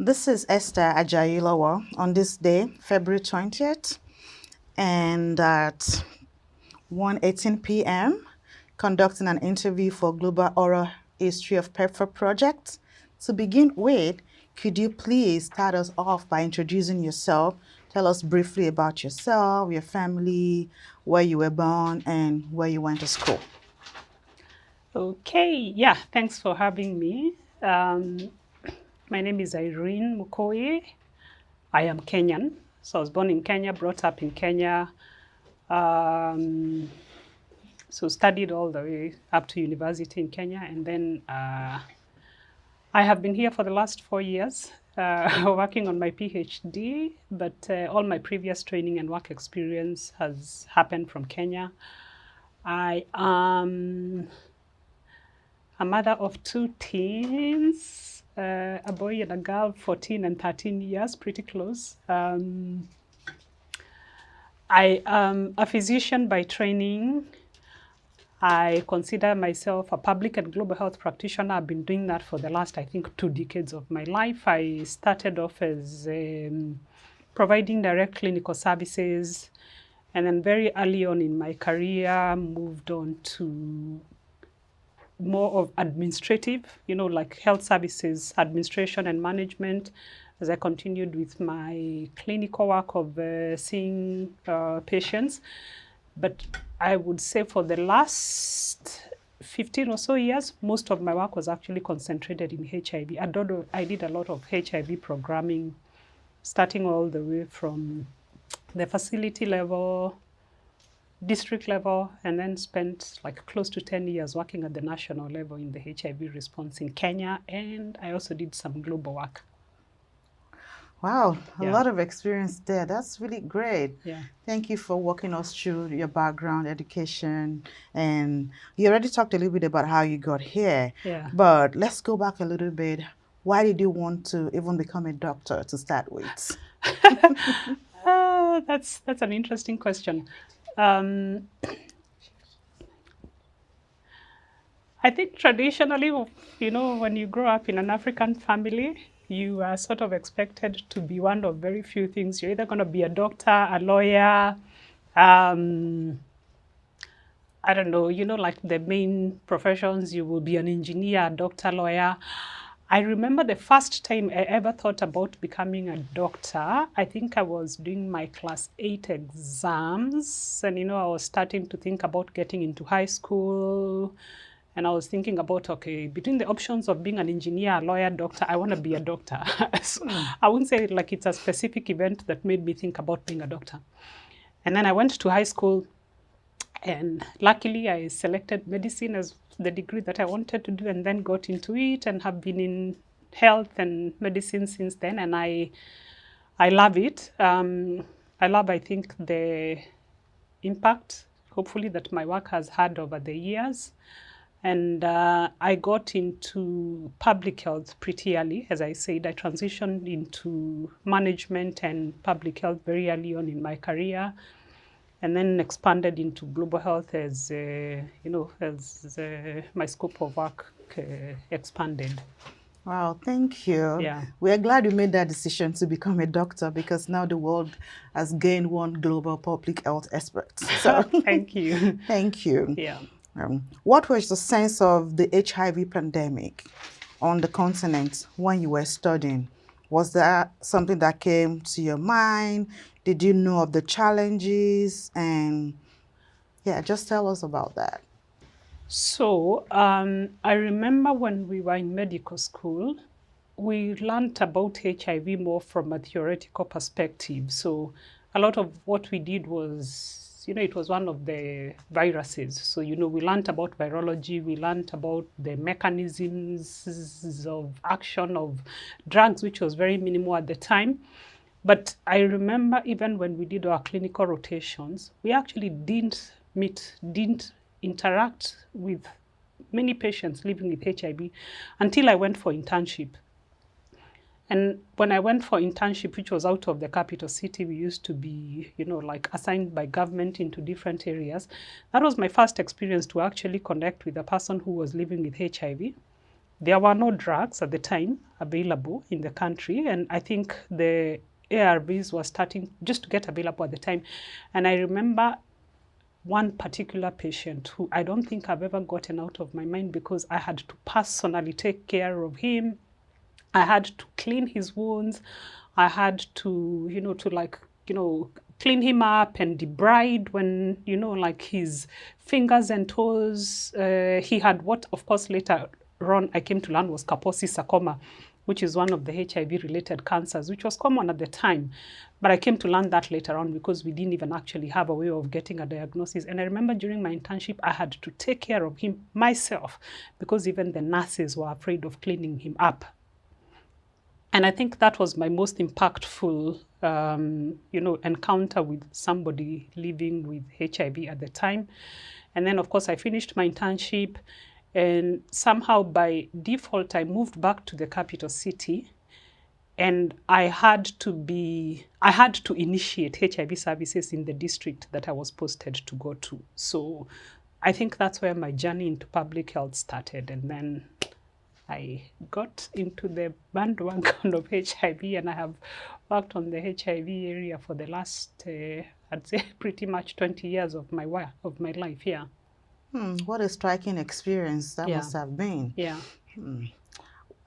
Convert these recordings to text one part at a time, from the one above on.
This is Esther Ajayilawa on this day, February 20th, and at 1:18 p.m., conducting an interview for Global Oral History of PEPFAR project. To begin with, could you please start us off by introducing yourself? Tell us briefly about yourself, your family, where you were born, and where you went to school. Okay, yeah, thanks for having me. My name is Irene Mukui. I am Kenyan. So I was born in Kenya, brought up in Kenya. So studied all the way up to university in Kenya. And then I have been here for the last 4 years working on my PhD, but all my previous training and work experience has happened from Kenya. I am a mother of 2 teens, a boy and a girl, 14 and 13 years, pretty close. I am a physician by training. I consider myself a public and global health practitioner. I've been doing that for the last, I think, 2 decades of my life. I started off as providing direct clinical services, and then very early on in my career, moved on to more of administrative, like health services, administration and management, as I continued with my clinical work of seeing patients. But I would say for the last 15 or so years, most of my work was actually concentrated in HIV. I did a lot of HIV programming, starting all the way from the facility level, district level, and then spent like close to 10 years working at the national level in the HIV response in Kenya. And I also did some global work. Wow, a Yeah. lot of experience there. That's really great. Yeah. Thank you for walking us through your background, education, and you already talked a little bit about how you got here. Yeah. But let's go back a little bit. Why did you want to even become a doctor to start with? That's an interesting question. I think traditionally, when you grow up in an African family, you are sort of expected to be one of very few things. You're either going to be a doctor, a lawyer, I don't know, like the main professions, you will be an engineer, a doctor, lawyer. I remember the first time I ever thought about becoming a doctor. I think I was doing my class 8 exams, and I was starting to think about getting into high school. And I was thinking about, okay, between the options of being an engineer, a lawyer, doctor, I want to be a doctor. So I wouldn't say like it's a specific event that made me think about being a doctor. And then I went to high school, and luckily I selected medicine as the degree that I wanted to do, and then got into it and have been in health and medicine since then. And I love it. I think, the impact, hopefully, that my work has had over the years. And I got into public health pretty early. As I said, I transitioned into management and public health very early on in my career, and then expanded into global health as my scope of work expanded. Wow, thank you. Yeah. We are glad you made that decision to become a doctor, because now the world has gained one global public health expert. So Thank you. thank you. Yeah. What was the sense of the HIV pandemic on the continent when you were studying? Was that something that came to your mind? Did you know of the challenges? And yeah, just tell us about that. So I remember when we were in medical school, we learned about HIV more from a theoretical perspective. So a lot of what we did was, it was one of the viruses. So, we learned about virology, we learned about the mechanisms of action of drugs, which was very minimal at the time. But I remember even when we did our clinical rotations, we actually didn't interact with many patients living with HIV until I went for internship. And when I went for internship, which was out of the capital city, we used to be, like assigned by government into different areas. That was my first experience to actually connect with a person who was living with HIV. there were no drugs at the time available in the country, and I think the ARVs were starting just to get available at the time. And I remember one particular patient who I don't think I've ever gotten out of my mind, because I had to personally take care of him. I had to clean his wounds. I had to, clean him up and debride when, like his fingers and toes. He had what, of course, later on I came to learn was Kaposi sarcoma, which is one of the HIV-related cancers, which was common at the time. But I came to learn that later on because we didn't even actually have a way of getting a diagnosis. And I remember during my internship, I had to take care of him myself because even the nurses were afraid of cleaning him up. And I think that was my most impactful, encounter with somebody living with HIV at the time. And then, of course, I finished my internship, and somehow by default, I moved back to the capital city, and I had to initiate HIV services in the district that I was posted to go to. So I think that's where my journey into public health started. And then I got into the bandwagon of HIV, and I have worked on the HIV area for the last, I'd say, pretty much 20 years of my life. Yeah. What a striking experience that Yeah. must have been. Yeah.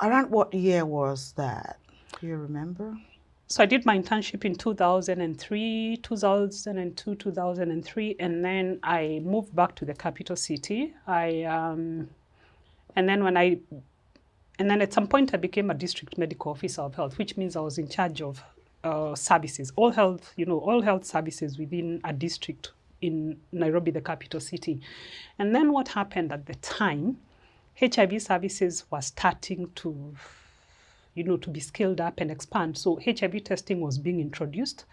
Around what year was that? Do you remember? So I did my internship in 2003, 2002, 2003, and then I moved back to the capital city. And then at some point I became a district medical officer of health, which means I was in charge of services, all health services within a district in Nairobi, the capital city. And then what happened at the time, HIV services were starting to be scaled up and expand. So HIV testing was being introduced.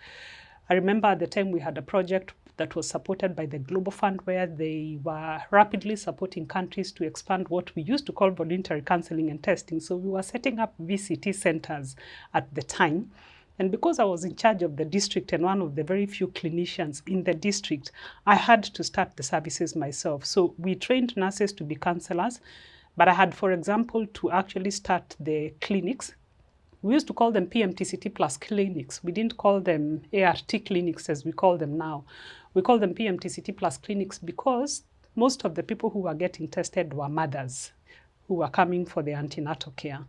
I remember at the time we had a project that was supported by the Global Fund, where they were rapidly supporting countries to expand what we used to call voluntary counseling and testing. So we were setting up VCT centers at the time. And because I was in charge of the district and one of the very few clinicians in the district, I had to start the services myself. So we trained nurses to be counselors, but I had, for example, to actually start the clinics. We used to call them PMTCT plus clinics. We didn't call them ART clinics as we call them now. We call them PMTCT plus clinics because most of the people who were getting tested were mothers who were coming for their antenatal care.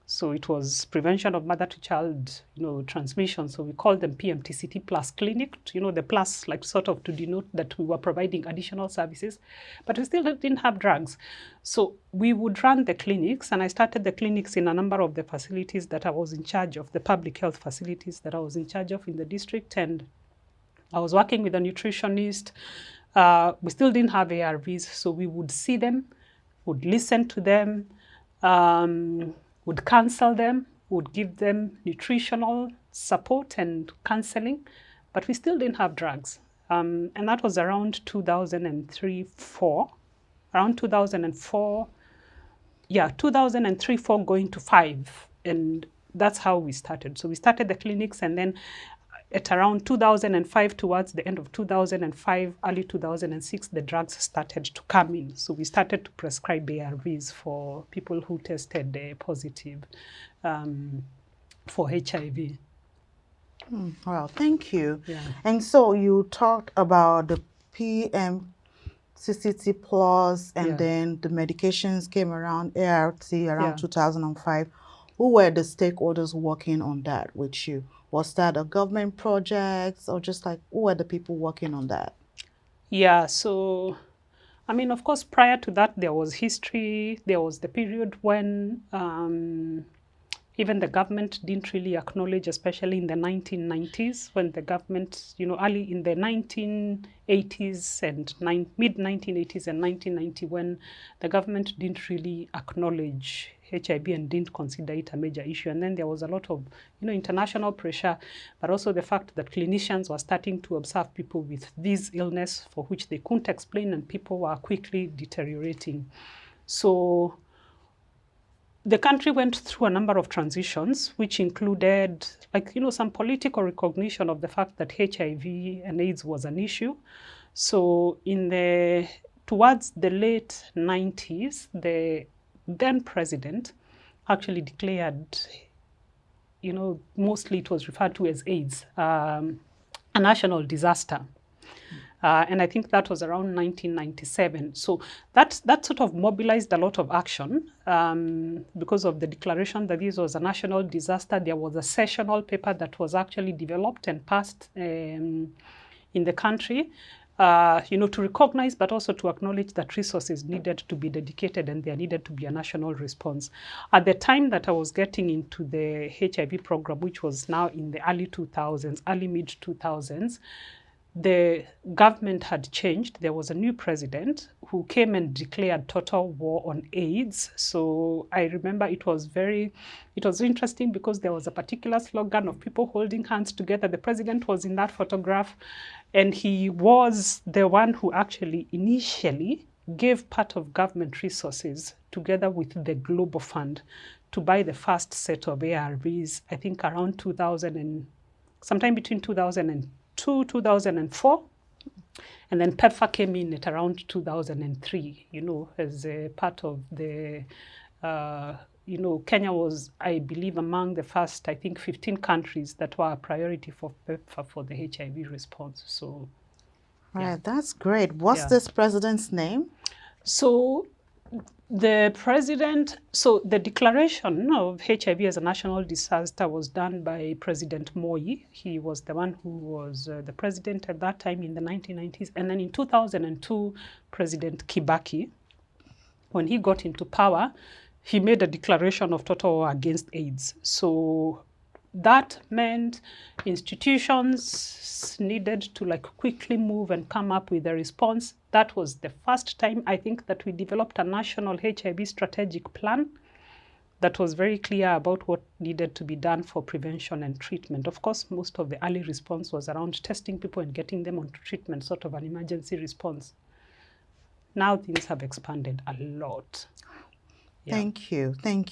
So it was prevention of mother-to-child, transmission. So we called them PMTCT plus clinic. The plus like sort of to denote that we were providing additional services, but we still didn't have drugs. So we would run the clinics, and I started the clinics in a number of the facilities that I was in charge of, the public health facilities that I was in charge of in the district. And I was working with a nutritionist. We still didn't have ARVs, so we would see them, would listen to them, would counsel them, would give them nutritional support and counseling, but we still didn't have drugs. And that was around 2003-4, around 2004, 2003-4 going to 5, and that's how we started. So we started the clinics, and then at around 2005, towards the end of 2005, early 2006, the drugs started to come in. So we started to prescribe ARVs for people who tested positive for HIV. Well, thank you. Yeah. And so you talked about the PMTCT plus, and then the medications came around, ART around 2005. Who were the stakeholders working on that with you? Was that a government project, or just like, who were the people working on that? Yeah, so, of course, prior to that, there was history. There was the period when even the government didn't really acknowledge, especially in the 1990s, when the government, early in the 1980s and mid-1980s and 1990, when the government didn't really acknowledge HIV and didn't consider it a major issue. And then there was a lot of, international pressure, but also the fact that clinicians were starting to observe people with this illness for which they couldn't explain, and people were quickly deteriorating. So the country went through a number of transitions, which included, some political recognition of the fact that HIV and AIDS was an issue. So towards the late 90s, the then president actually declared, mostly it was referred to as AIDS, a national disaster. And I think that was around 1997. So that sort of mobilized a lot of action because of the declaration that this was a national disaster. There was a sessional paper that was actually developed and passed in the country, to recognize but also to acknowledge that resources needed to be dedicated and there needed to be a national response. At the time that I was getting into the HIV program, which was now in the early mid-2000s, the government had changed. There was a new president who came and declared total war on AIDS. So I remember it was interesting because there was a particular slogan of people holding hands together. The president was in that photograph, and he was the one who actually initially gave part of government resources together with the Global Fund to buy the first set of ARVs, I think around 2000 and sometime between 2002, 2004, and then PEPFAR came in at around 2003, as a part of the, Kenya was, I believe, among the first, 15 countries that were a priority for PEPFAR for the HIV response. So, right, that's great. What's this president's name? So the declaration of HIV as a national disaster was done by President Moi. He was the one who was the president at that time in the 1990s. And then in 2002, President Kibaki, when he got into power, he made a declaration of total war against AIDS. So that meant institutions needed to quickly move and come up with a response. That was the first time, I think, that we developed a national HIV strategic plan that was very clear about what needed to be done for prevention and treatment. Of course, most of the early response was around testing people and getting them onto treatment, sort of an emergency response. Now things have expanded a lot. Yeah. Thank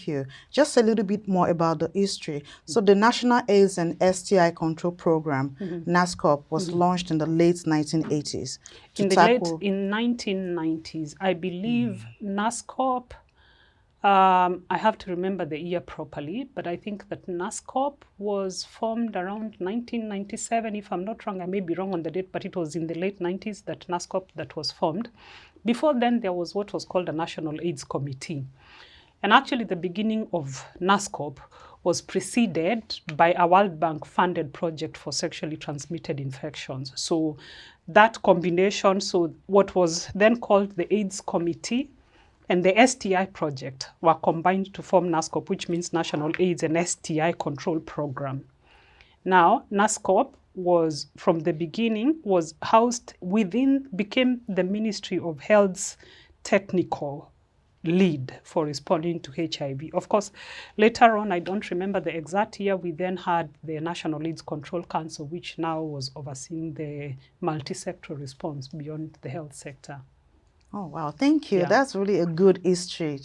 you. Just a little bit more about the history. So the National AIDS and STI Control Program, NASCOP, was launched in the late 1980s. In 1990s, I believe NASCOP, I have to remember the year properly, but I think that NASCOP was formed around 1997, if I'm not wrong. I may be wrong on the date, but it was in the late 90s that NASCOP that was formed. Before then, there was what was called a National AIDS Committee. And actually, the beginning of NASCOP was preceded by a World Bank funded project for sexually transmitted infections. So that combination, so what was then called the AIDS Committee and the STI project were combined to form NASCOP, which means National AIDS and STI Control Program. Now, NASCOP was, from the beginning, was housed became the Ministry of Health's technical lead for responding to HIV. Of course, later on, I don't remember the exact year, we then had the National AIDS Control Council, which now was overseeing the multi-sector response beyond the health sector. Oh, wow. Thank you. Yeah. That's really a good history.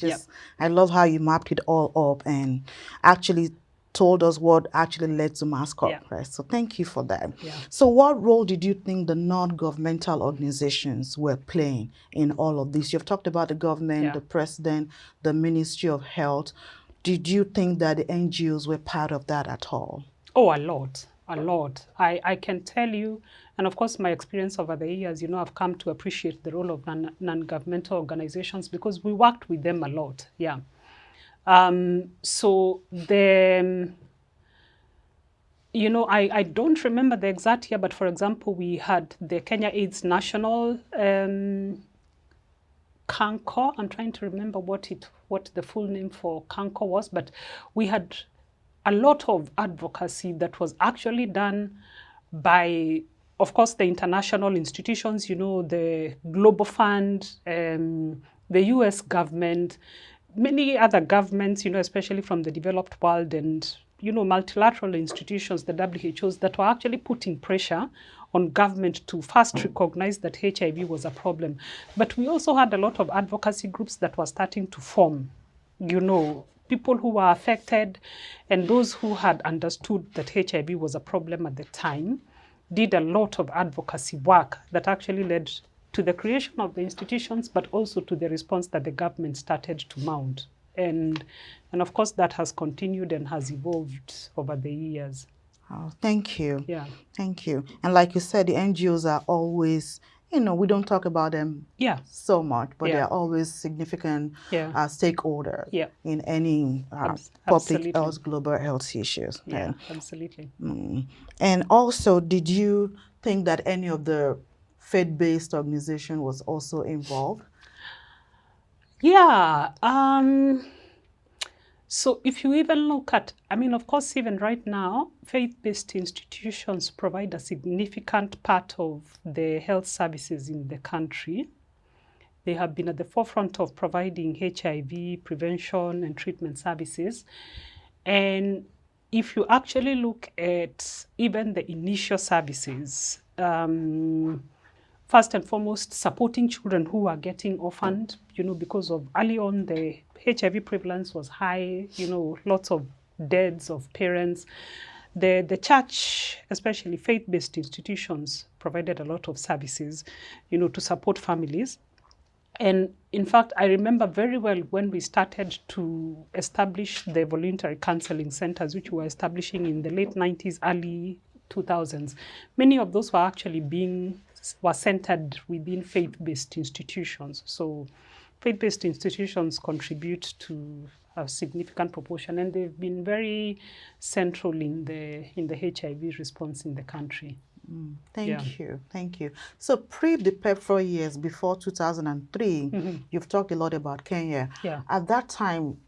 I love how you mapped it all up and actually told us what actually led to NASCOP, right? So thank you for that. Yeah. So what role did you think the non-governmental organizations were playing in all of this? You've talked about the government, the president, the Ministry of Health. Did you think that the NGOs were part of that at all? Oh, a lot. I can tell you, and of course my experience over the years, I've come to appreciate the role of non-governmental organizations because we worked with them a lot, So I don't remember the exact year, but for example, we had the Kenya AIDS National CANCO. I'm trying to remember what the full name for CANCO was, but we had a lot of advocacy that was actually done by, of course, the international institutions, the Global Fund, the US government, many other governments, especially from the developed world and, multilateral institutions, the WHOs, that were actually putting pressure on government to first recognize that HIV was a problem. But we also had a lot of advocacy groups that were starting to form, people who were affected and those who had understood that HIV was a problem at the time did a lot of advocacy work that actually led to the creation of the institutions, but also to the response that the government started to mount. And of course, that has continued and has evolved over the years. Oh, thank you. Yeah. Thank you. And like you said, the NGOs are always, we don't talk about them so much, but they're always significant stakeholders in any public health, global health issues. Yeah, absolutely. And also, did you think that any of the faith-based organization was also involved? Yeah. So if you even look at, of course, even right now, faith-based institutions provide a significant part of the health services in the country. They have been at the forefront of providing HIV prevention and treatment services. And if you actually look at even the initial services, first and foremost, supporting children who are getting orphaned, because of early on the HIV prevalence was high, lots of deaths of parents. The church, especially faith-based institutions, provided a lot of services, to support families. And in fact, I remember very well when we started to establish the voluntary counseling centers, which we were establishing in the late 90s, early 2000s. Many of those were actually were centered within faith-based institutions. So faith-based institutions contribute to a significant proportion, and they've been very central in the HIV response in the country. Thank you. So the PEPFAR years, before 2003, you've talked a lot about Kenya. Yeah. At that time,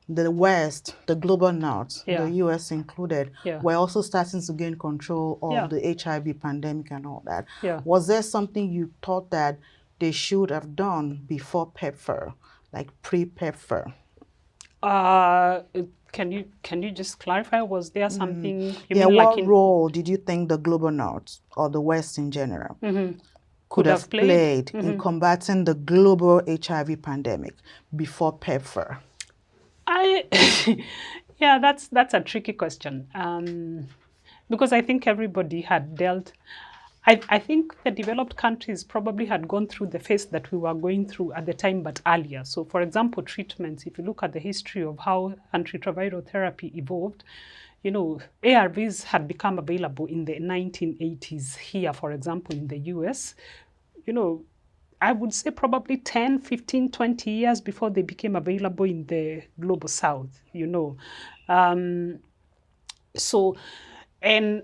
the West, the global North, the US included, were also starting to gain control of the HIV pandemic and all that. Yeah. Was there something you thought that they should have done before PEPFAR, like pre-PEPFAR? Can you just clarify? Was there something? What role did you think the global North or the West in general could have played in combating the global HIV pandemic before PEPFAR? That's a tricky question, because I think everybody had dealt. I think the developed countries probably had gone through the phase that we were going through at the time, but earlier. So, for example, treatments, if you look at the history of how antiretroviral therapy evolved, ARVs had become available in the 1980s here, for example, in the US. I would say probably 10, 15, 20 years before they became available in the global South, So, and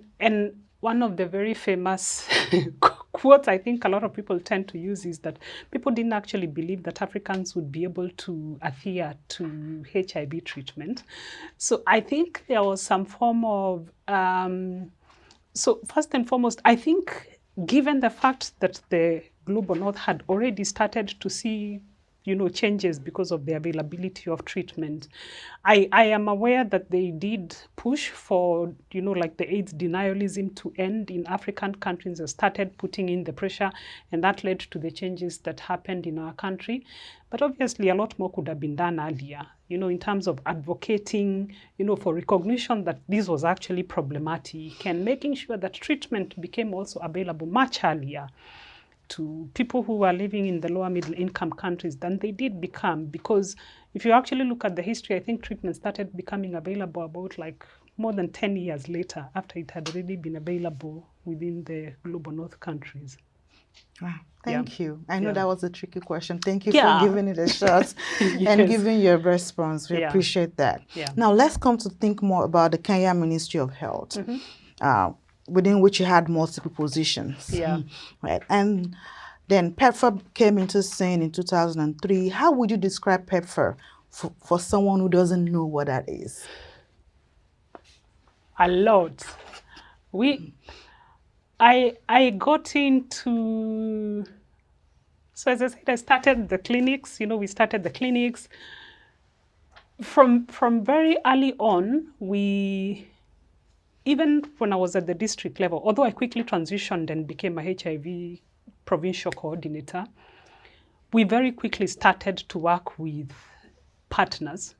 one of the very famous quotes I think a lot of people tend to use is that people didn't actually believe that Africans would be able to adhere to HIV treatment. So I think there was some form of, so first and foremost, I think given the fact that the global North had already started to see changes because of the availability of treatment. I am aware that they did push for, like the AIDS denialism to end in African countries and started putting in the pressure, and that led to the changes that happened in our country. But obviously a lot more could have been done earlier, in terms of advocating, for recognition that this was actually problematic and making sure that treatment became also available much earlier to people who are living in the lower middle income countries than they did become. Because if you actually look at the history, I think treatment started becoming available about like more than 10 years later after it had already been available within the global North countries. Wow. Thank you. I know that was a tricky question. Thank you for giving it a shot and giving your response. We appreciate that. Now let's come to think more about the Kenya Ministry of Health. Within which you had multiple positions. Right. And then PEPFAR came into scene in 2003. How would you describe PEPFAR for someone who doesn't know what that is? A lot. I got into, so as I said, I started the clinics, we started the clinics. From very early on, even when I was at the district level, although I quickly transitioned and became a HIV provincial coordinator, we very quickly started to work with partners.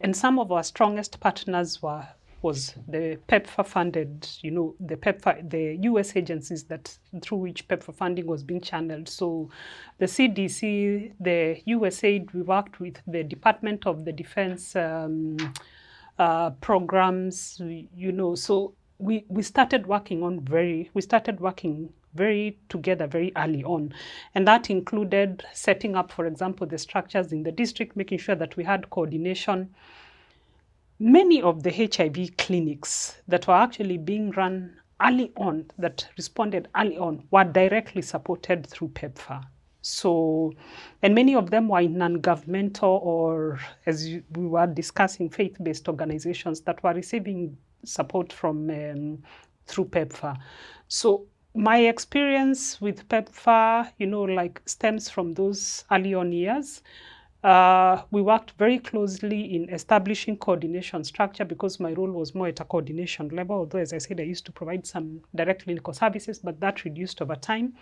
And some of our strongest partners were was the PEPFAR funded, the PEPFAR, the US agencies that through which PEPFAR funding was being channeled. So the CDC, the USAID, we worked with the Department of the Defense programs, so we started working very together very early on. And that included setting up, for example, the structures in the district, making sure that we had coordination. Many of the HIV clinics that were actually being run early on, that responded early on, were directly supported through PEPFAR. So, and many of them were in non-governmental or, as we were discussing, faith-based organizations that were receiving support from through PEPFAR. So my experience with PEPFAR, stems from those early on years. We worked very closely in establishing coordination structure because my role was more at a coordination level, although, as I said, I used to provide some direct clinical services, but that reduced over time.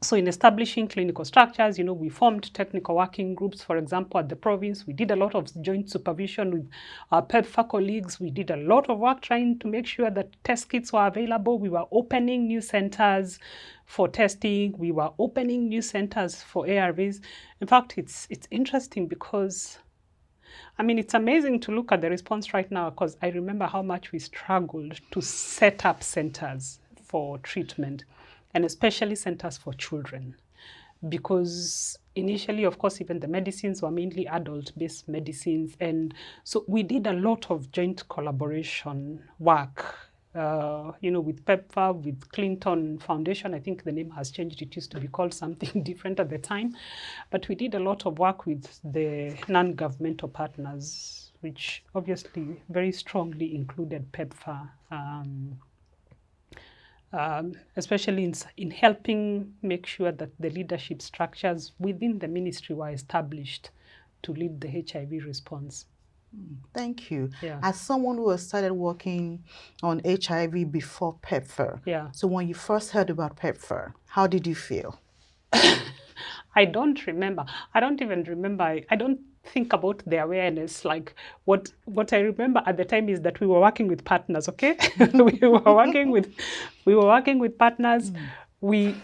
So in establishing clinical structures, we formed technical working groups. For example, at the province, we did a lot of joint supervision with our PEPFAR colleagues. We did a lot of work trying to make sure that test kits were available. We were opening new centers for testing. We were opening new centers for ARVs. In fact, it's interesting because, it's amazing to look at the response right now, because I remember how much we struggled to set up centers for treatment, and especially centers for children. Because initially, of course, even the medicines were mainly adult-based medicines. And so we did a lot of joint collaboration work, with PEPFAR, with Clinton Foundation. I think the name has changed. It used to be called something different at the time. But we did a lot of work with the non-governmental partners, which obviously very strongly included PEPFAR, especially in helping make sure that the leadership structures within the ministry were established to lead the HIV response. Thank you. Yeah. As someone who has started working on HIV before PEPFAR, so when you first heard about PEPFAR, how did you feel? I don't remember. I don't even remember. I don't think about the awareness. Like what I remember at the time is that we were working with partners. Okay, we were working with partners. We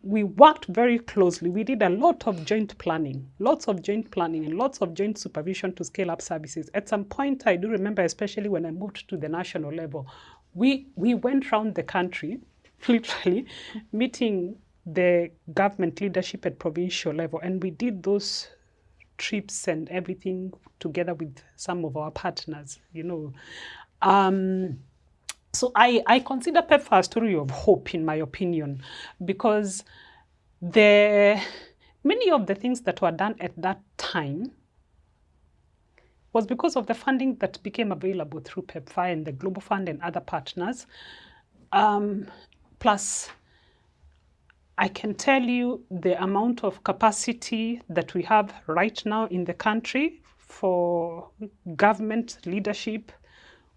worked very closely. We did a lot of joint planning, and lots of joint supervision to scale up services. At some point, I do remember, especially when I moved to the national level, we went around the country, literally meeting the government leadership at provincial level, and we did those trips and everything together with some of our partners, So I consider PEPFAR a story of hope, in my opinion, because many of the things that were done at that time was because of the funding that became available through PEPFAR and the Global Fund and other partners. Plus, I can tell you the amount of capacity that we have right now in the country for government leadership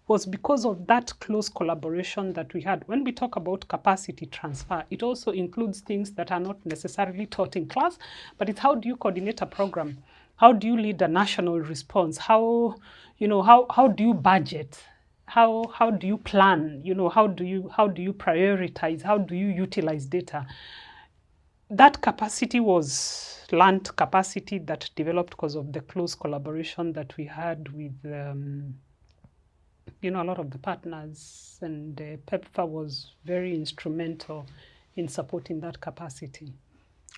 was because of that close collaboration that we had. When we talk about capacity transfer, it also includes things that are not necessarily taught in class, but it's how do you coordinate a program? How do you lead a national response? How do you budget? How do you plan? How do you prioritize? How do you utilize data? That capacity was learned capacity that developed because of the close collaboration that we had with a lot of the partners, and PEPFAR was very instrumental in supporting that capacity.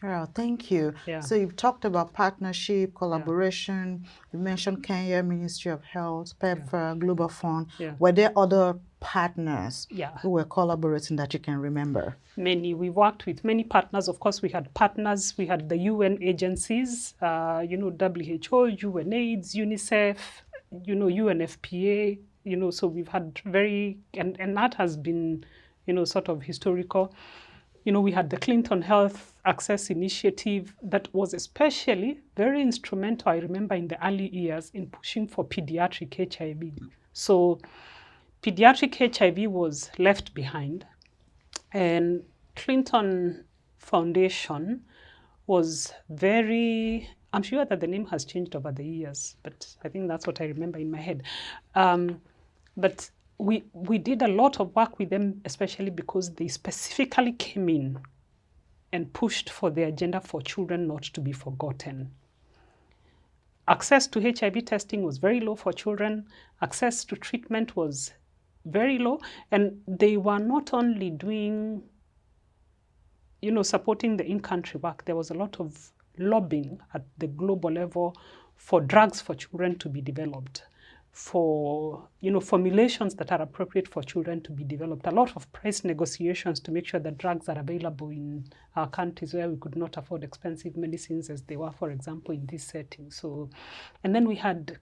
Oh, thank you. Yeah. So you've talked about partnership, collaboration. You mentioned Kenya Ministry of Health, PEPFAR, Global Fund. Were there other partners who were collaborating that you can remember? Many. We worked with many partners. Of course, we had partners. We had the UN agencies, WHO, UNAIDS, UNICEF, UNFPA. So we've had and that has been, sort of historical. We had the Clinton Health Access Initiative that was especially very instrumental, I remember, in the early years in pushing for pediatric HIV. So pediatric HIV was left behind, and Clinton Foundation was very, I'm sure that the name has changed over the years, but I think that's what I remember in my head. But we did a lot of work with them, especially because they specifically came in and pushed for the agenda for children not to be forgotten. Access to HIV testing was very low for children. Access to treatment was very low. And they were not only doing, supporting the in-country work, there was a lot of lobbying at the global level for drugs for children to be developed, for formulations that are appropriate for children to be developed, a lot of price negotiations to make sure that drugs are available in our countries where we could not afford expensive medicines as they were, for example, in this setting. So, and then we had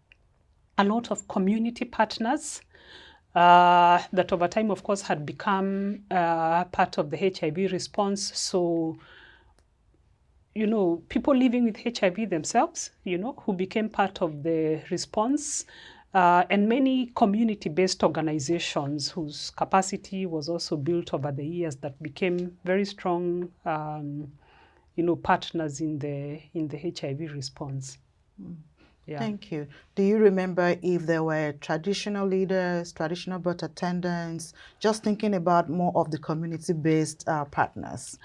a lot of community partners that over time, of course, had become part of the HIV response. So, people living with HIV themselves, who became part of the response, and many community-based organizations whose capacity was also built over the years that became very strong, partners in the HIV response. Yeah. Thank you. Do you remember if there were traditional leaders, traditional birth attendants, just thinking about more of the community-based partners?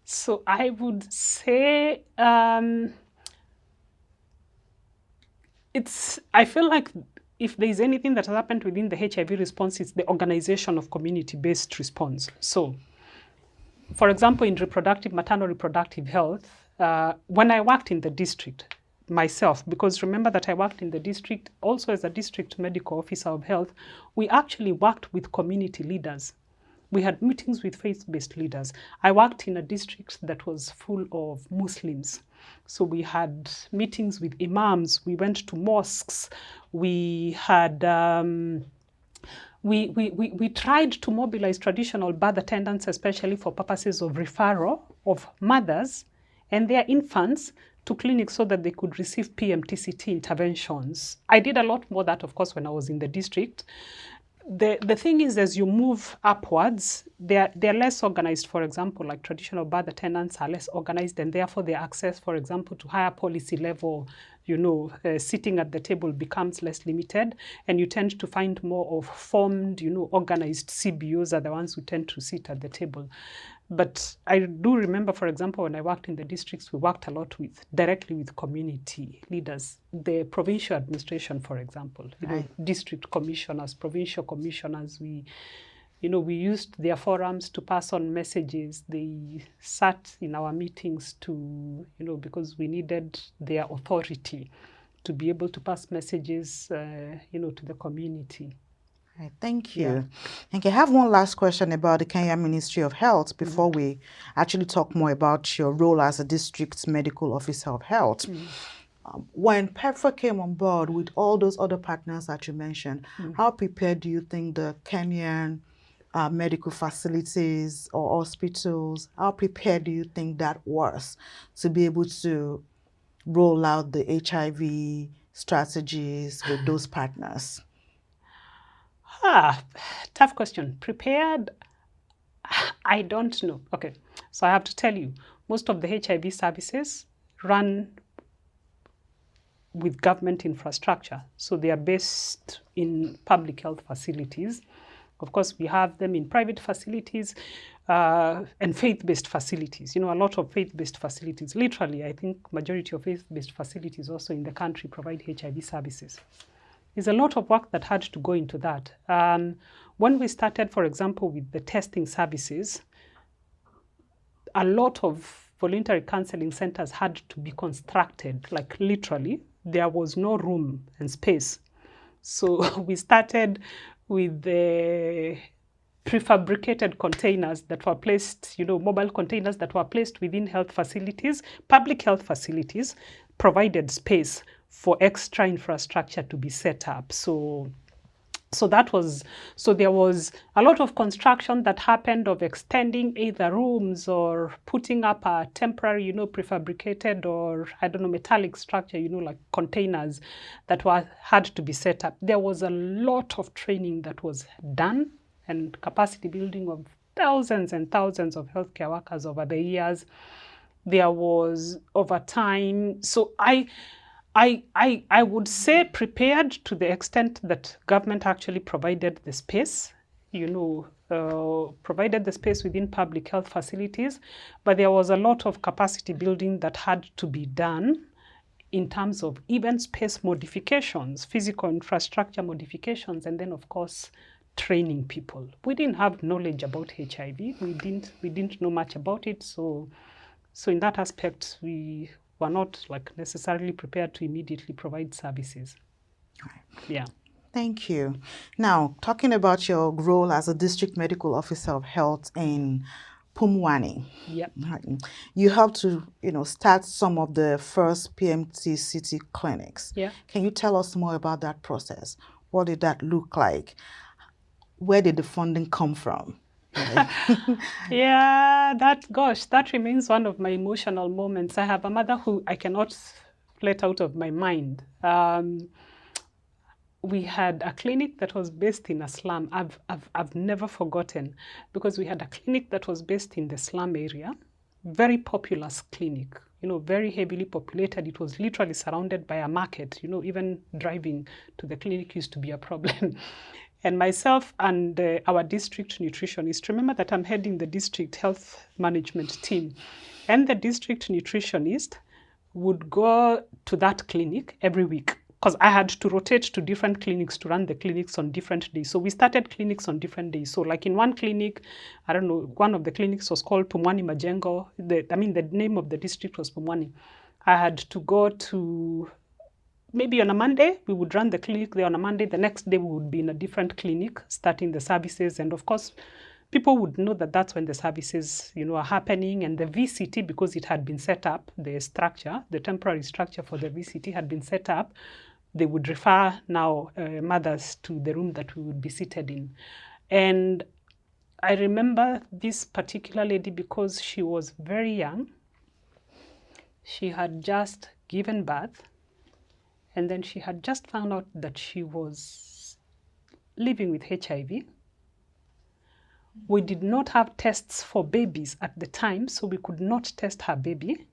So I would say I feel like if there's anything that has happened within the HIV response, it's the organization of community-based response. So, for example, in maternal reproductive health, when I worked in the district myself, because remember that I worked in the district also as a district medical officer of health, we actually worked with community leaders. We had meetings with faith-based leaders. I worked in a district that was full of Muslims. So we had meetings with imams. We went to mosques. We had we tried to mobilize traditional birth attendants, especially for purposes of referral of mothers and their infants to clinics so that they could receive PMTCT interventions. I did a lot more of that, of course, when I was in the district. The thing is, as you move upwards, they're less organized. For example, like traditional birth attendants are less organized, and therefore their access, for example, to higher policy level, sitting at the table becomes less limited, and you tend to find more of formed, organized CBOs are the ones who tend to sit at the table. But I do remember, for example, when I worked in the districts, we worked a lot directly with community leaders, the provincial administration, for example, district commissioners, provincial commissioners. We used their forums to pass on messages. They sat in our meetings because we needed their authority to be able to pass messages, to the community. Right, thank you. Yeah. Thank you. I have one last question about the Kenya Ministry of Health before we actually talk more about your role as a district medical officer of health. When PEPFAR came on board with all those other partners that you mentioned, how prepared do you think the Kenyan medical facilities or hospitals, how prepared do you think that was to be able to roll out the HIV strategies with those partners? Tough question. Prepared? I don't know. Okay, so I have to tell you, most of the HIV services run with government infrastructure. So they are based in public health facilities. Of course, we have them in private facilities and faith-based facilities. A lot of faith-based facilities. Literally, I think majority of faith-based facilities also in the country provide HIV services. There's a lot of work that had to go into that. When we started, for example, with the testing services, a lot of voluntary counseling centers had to be constructed, like literally. There was no room and space. So we started with the prefabricated containers that were placed, mobile containers that were placed within health facilities. Public health facilities provided space for extra infrastructure to be set up. So there was a lot of construction that happened of extending either rooms or putting up a temporary, prefabricated or metallic structure, like containers that had to be set up. There was a lot of training that was done and capacity building of thousands and thousands of healthcare workers over the years. There was over time. So I would say prepared to the extent that government actually provided the space, provided the space within public health facilities, but there was a lot of capacity building that had to be done in terms of even space modifications, physical infrastructure modifications, and then of course training people. We didn't have knowledge about HIV. We didn't know much about it. So in that aspect, we were not necessarily prepared to immediately provide services. Right. Yeah. Thank you. Now, talking about your role as a district medical officer of health in Pumwani. Yep. You helped to, start some of the first PMT city clinics. Yeah. Can you tell us more about that process? What did that look like? Where did the funding come from? Yeah, that remains one of my emotional moments. I have a mother who I cannot let out of my mind. We had a clinic that was based in a slum. I've never forgotten, because we had a clinic that was based in the slum area, very popular clinic, very heavily populated. It was literally surrounded by a market. Even driving to the clinic used to be a problem. And myself and our district nutritionist, remember that I'm heading the district health management team, and the district nutritionist would go to that clinic every week, because I had to rotate to different clinics to run the clinics on different days. So we started clinics on different days. So like in one clinic, I don't know, one of the clinics was called Pumwani Majengo. The name of the district was Pumwani. I had to go to, maybe on a Monday, we would run the clinic there on a Monday. The next day we would be in a different clinic starting the services. And of course, people would know that that's when the services, are happening. And the VCT, because it had been set up, the structure, the temporary structure for the VCT had been set up, they would refer now mothers to the room that we would be seated in. And I remember this particular lady because she was very young. She had just given birth, and then she had just found out that she was living with HIV. We did not have tests for babies at the time, so we could not test her baby.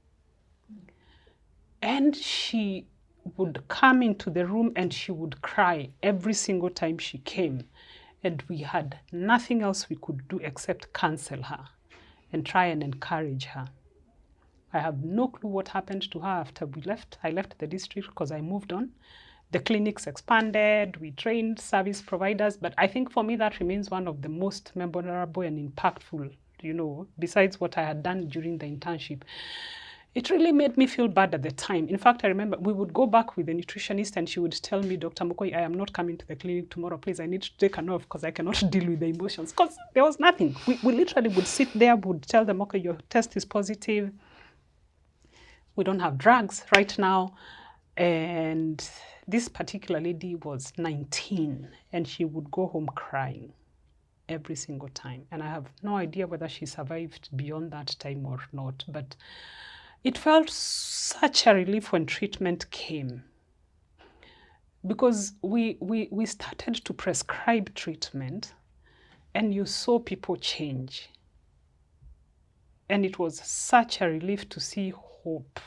And she would come into the room and she would cry every single time she came. And we had nothing else we could do except counsel her and try and encourage her. I have no clue what happened to her after we left. I left the district because I moved on. The clinics expanded, we trained service providers, but I think for me that remains one of the most memorable and impactful, besides what I had done during the internship. It really made me feel bad at the time. In fact, I remember we would go back with the nutritionist and she would tell me, Dr. Mukui, I am not coming to the clinic tomorrow. Please, I need to take an off because I cannot deal with the emotions. Because there was nothing. We literally would sit there, would tell them, okay, your test is positive. We don't have drugs right now. And this particular lady was 19 and she would go home crying every single time. And I have no idea whether she survived beyond that time or not. But it felt such a relief when treatment came, because we started to prescribe treatment and you saw people change. And it was such a relief to see hope.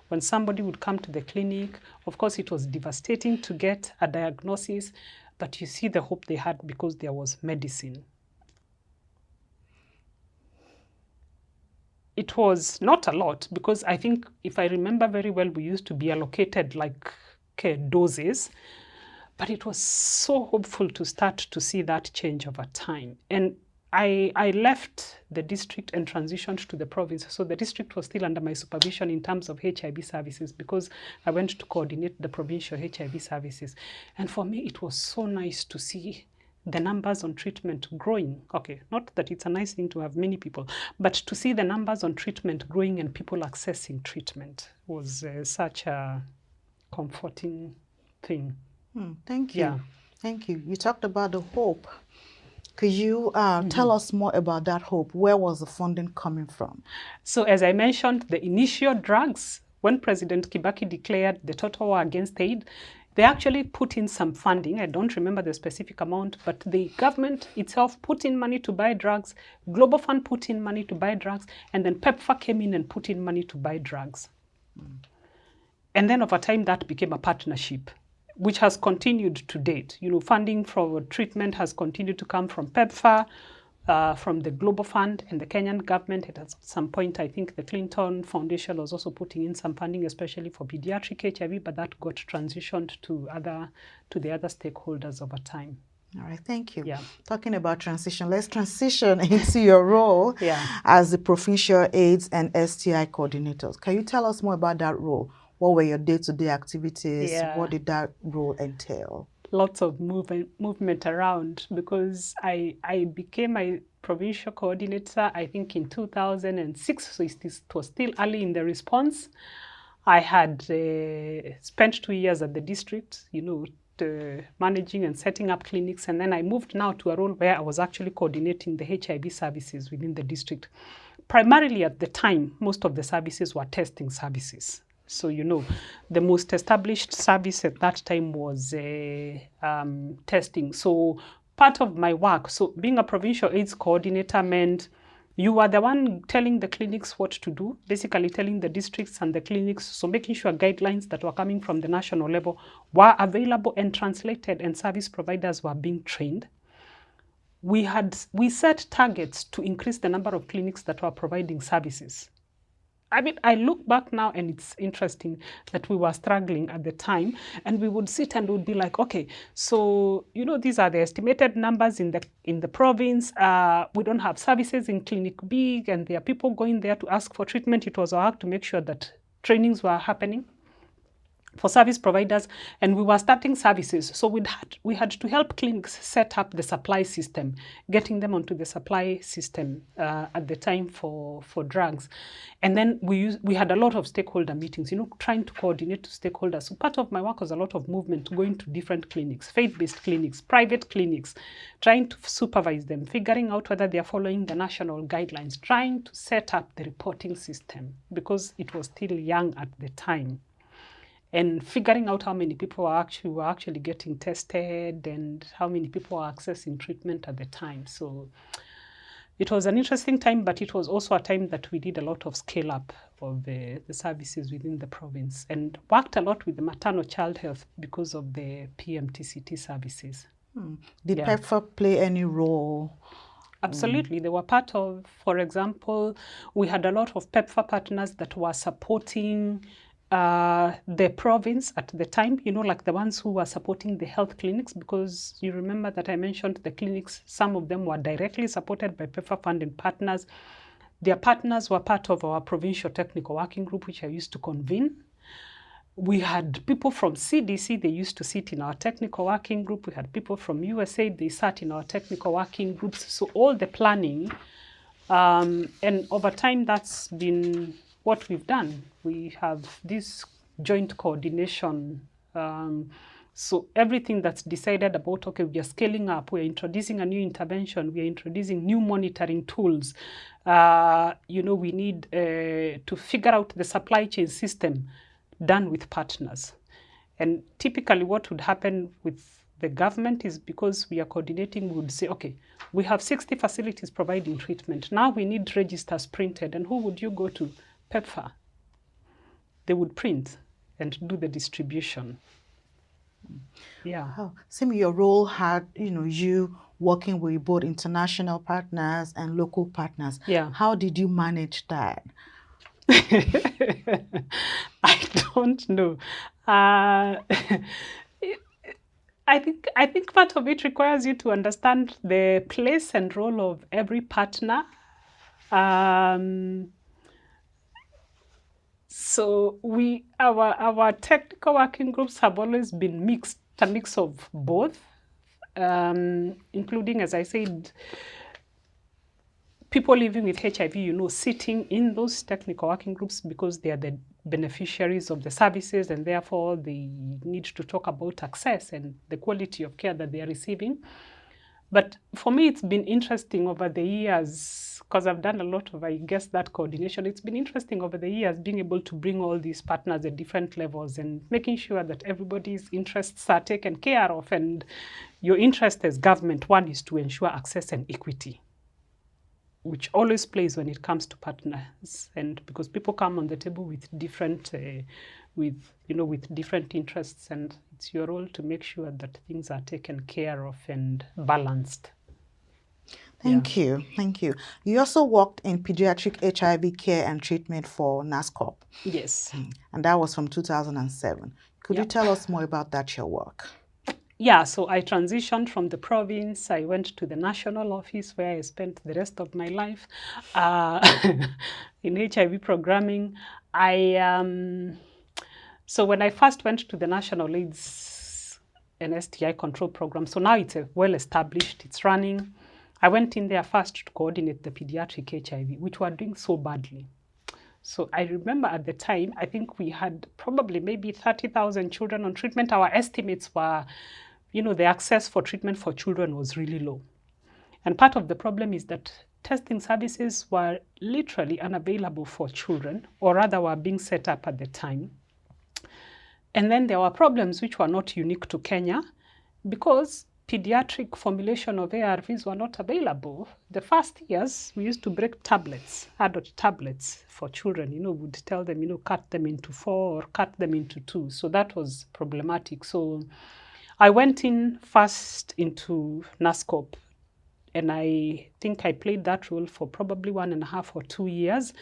When somebody would come to the clinic, of course it was devastating to get a diagnosis, but you see the hope they had because there was medicine. It was not a lot, because I think, if I remember very well, we used to be allocated doses, but it was so hopeful to start to see that change over time. And I left the district and transitioned to the province. So the district was still under my supervision in terms of HIV services, because I went to coordinate the provincial HIV services. And for me, it was so nice to see the numbers on treatment growing. Okay, not that it's a nice thing to have many people, but to see the numbers on treatment growing and people accessing treatment was such a comforting thing. Thank you. Yeah. Thank you. You talked about the hope. Could you tell us more about that hope? Where was the funding coming from? So as I mentioned, the initial drugs, when President Kibaki declared the total war against AIDS, they actually put in some funding. I don't remember the specific amount, but the government itself put in money to buy drugs. Global Fund put in money to buy drugs. And then PEPFAR came in and put in money to buy drugs. And then over time, that became a partnership, which has continued to date. Funding for treatment has continued to come from PEPFAR, from the Global Fund and the Kenyan government. At some point, I think the Clinton Foundation was also putting in some funding, especially for pediatric HIV, but that got transitioned to the other stakeholders over time. All right, thank you. Yeah. Talking about transition, let's transition into your role as the Provincial AIDS and STI Coordinators. Can you tell us more about that role? What were your day-to-day activities? Yeah. What did that role entail? Lots of movement around, because I became a provincial coordinator, I think, in 2006, so it was still early in the response. I had spent 2 years at the district, managing and setting up clinics, and then I moved now to a role where I was actually coordinating the HIV services within the district. Primarily at the time, most of the services were testing services. So, the most established service at that time was testing. So part of my work, so being a provincial AIDS coordinator meant you were the one telling the clinics what to do, basically telling the districts and the clinics, so making sure guidelines that were coming from the national level were available and translated, and service providers were being trained. We set targets to increase the number of clinics that were providing services. I mean, I look back now and it's interesting that we were struggling at the time, and we would sit and would be like, okay, so, these are the estimated numbers in the province. We don't have services in Clinic B, and there are people going there to ask for treatment. It was our work to make sure that trainings were happening for service providers, and we were starting services. So we had to help clinics set up the supply system, getting them onto the supply system at the time for drugs. And then we had a lot of stakeholder meetings, trying to coordinate to stakeholders. So part of my work was a lot of movement, going to different clinics, faith-based clinics, private clinics, trying to supervise them, figuring out whether they are following the national guidelines, trying to set up the reporting system, because it was still young at the time, and figuring out how many people were actually getting tested and how many people were accessing treatment at the time. So it was an interesting time, but it was also a time that we did a lot of scale up of the services within the province, and worked a lot with the maternal child health because of the PMTCT services. Did PEPFAR play any role? Absolutely. They were part of, for example, we had a lot of PEPFAR partners that were supporting the province at the time, like the ones who were supporting the health clinics, because you remember that I mentioned the clinics, some of them were directly supported by PEPFAR funding partners. Their partners were part of our provincial technical working group, which I used to convene. We had people from CDC, they used to sit in our technical working group. We had people from USA, they sat in our technical working groups. So all the planning, and over time that's been what we've done. We have this joint coordination. So everything that's decided about, okay, we are scaling up, we're introducing a new intervention, we are introducing new monitoring tools. We need to figure out the supply chain system, done with partners. And typically what would happen with the government is, because we are coordinating, we would say, okay, we have 60 facilities providing treatment. Now we need registers printed. And who would you go to? PEPFAR. They would print and do the distribution. Yeah. Oh, Simi, your role had, you working with both international partners and local partners. Yeah. How did you manage that? I don't know. I think part of it requires you to understand the place and role of every partner. So our technical working groups have always been a mix of both, including, as I said, people living with HIV, sitting in those technical working groups because they are the beneficiaries of the services, and therefore they need to talk about access and the quality of care that they are receiving. But for me, it's been interesting over the years, because I've done a lot of, I guess, that coordination. It's been interesting over the years being able to bring all these partners at different levels and making sure that everybody's interests are taken care of. And your interest as government, one, is to ensure access and equity, which always plays when it comes to partners. And because people come on the table with different with, with different interests, and it's your role to make sure that things are taken care of and balanced. Thank you. Thank you. You also worked in pediatric HIV care and treatment for NASCOP. Yes. And that was from 2007. Could you tell us more about that, your work? Yeah, so I transitioned from the province. I went to the national office where I spent the rest of my life in HIV programming. So when I first went to the National AIDS and STI control program, so now it's well established, it's running. I went in there first to coordinate the pediatric HIV, which were doing so badly. So I remember at the time, I think we had probably maybe 30,000 children on treatment. Our estimates were, the access for treatment for children was really low. And part of the problem is that testing services were literally unavailable for children, or rather were being set up at the time. And then there were problems which were not unique to Kenya, because pediatric formulation of ARVs were not available. The first years, we used to break tablets, adult tablets for children. We'd tell them, cut them into 4 or cut them into 2. So that was problematic. So I went in first into NASCOP, and I think I played that role for probably 1.5 or 2 years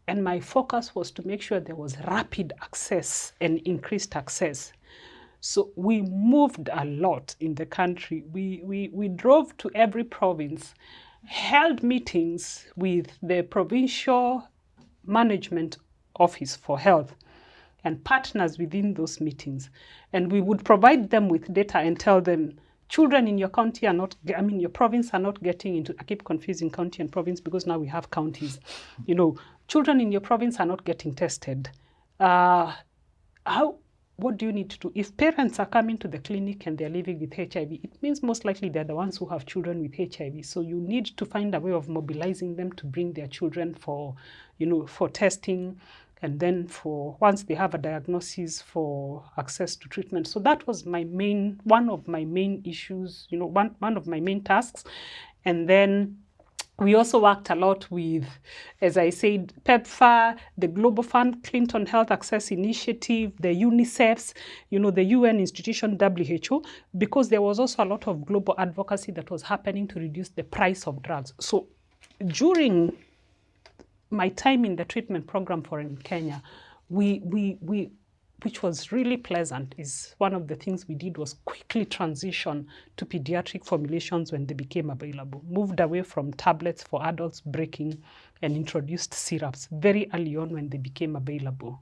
and my focus was to make sure there was rapid access and increased access. So we moved a lot in the country. We drove to every province, held meetings with the provincial management office for health and partners within those meetings. And we would provide them with data and tell them, children in your county are not, your province are not getting into, I keep confusing county and province because now we have counties. Children in your province are not getting tested. What do you need to do? If parents are coming to the clinic and they're living with HIV, it means most likely they're the ones who have children with HIV. So you need to find a way of mobilizing them to bring their children for testing, and then once they have a diagnosis, for access to treatment. So that was one of my main issues, one of my main tasks. And then we also worked a lot with, as I said, PEPFAR, the Global Fund, Clinton Health Access Initiative, the UNICEF's, the UN institution, WHO, because there was also a lot of global advocacy that was happening to reduce the price of drugs. So during my time in the treatment program in Kenya, which was really pleasant, is one of the things we did was quickly transition to pediatric formulations when they became available. Moved away from tablets for adults, breaking, and introduced syrups very early on when they became available.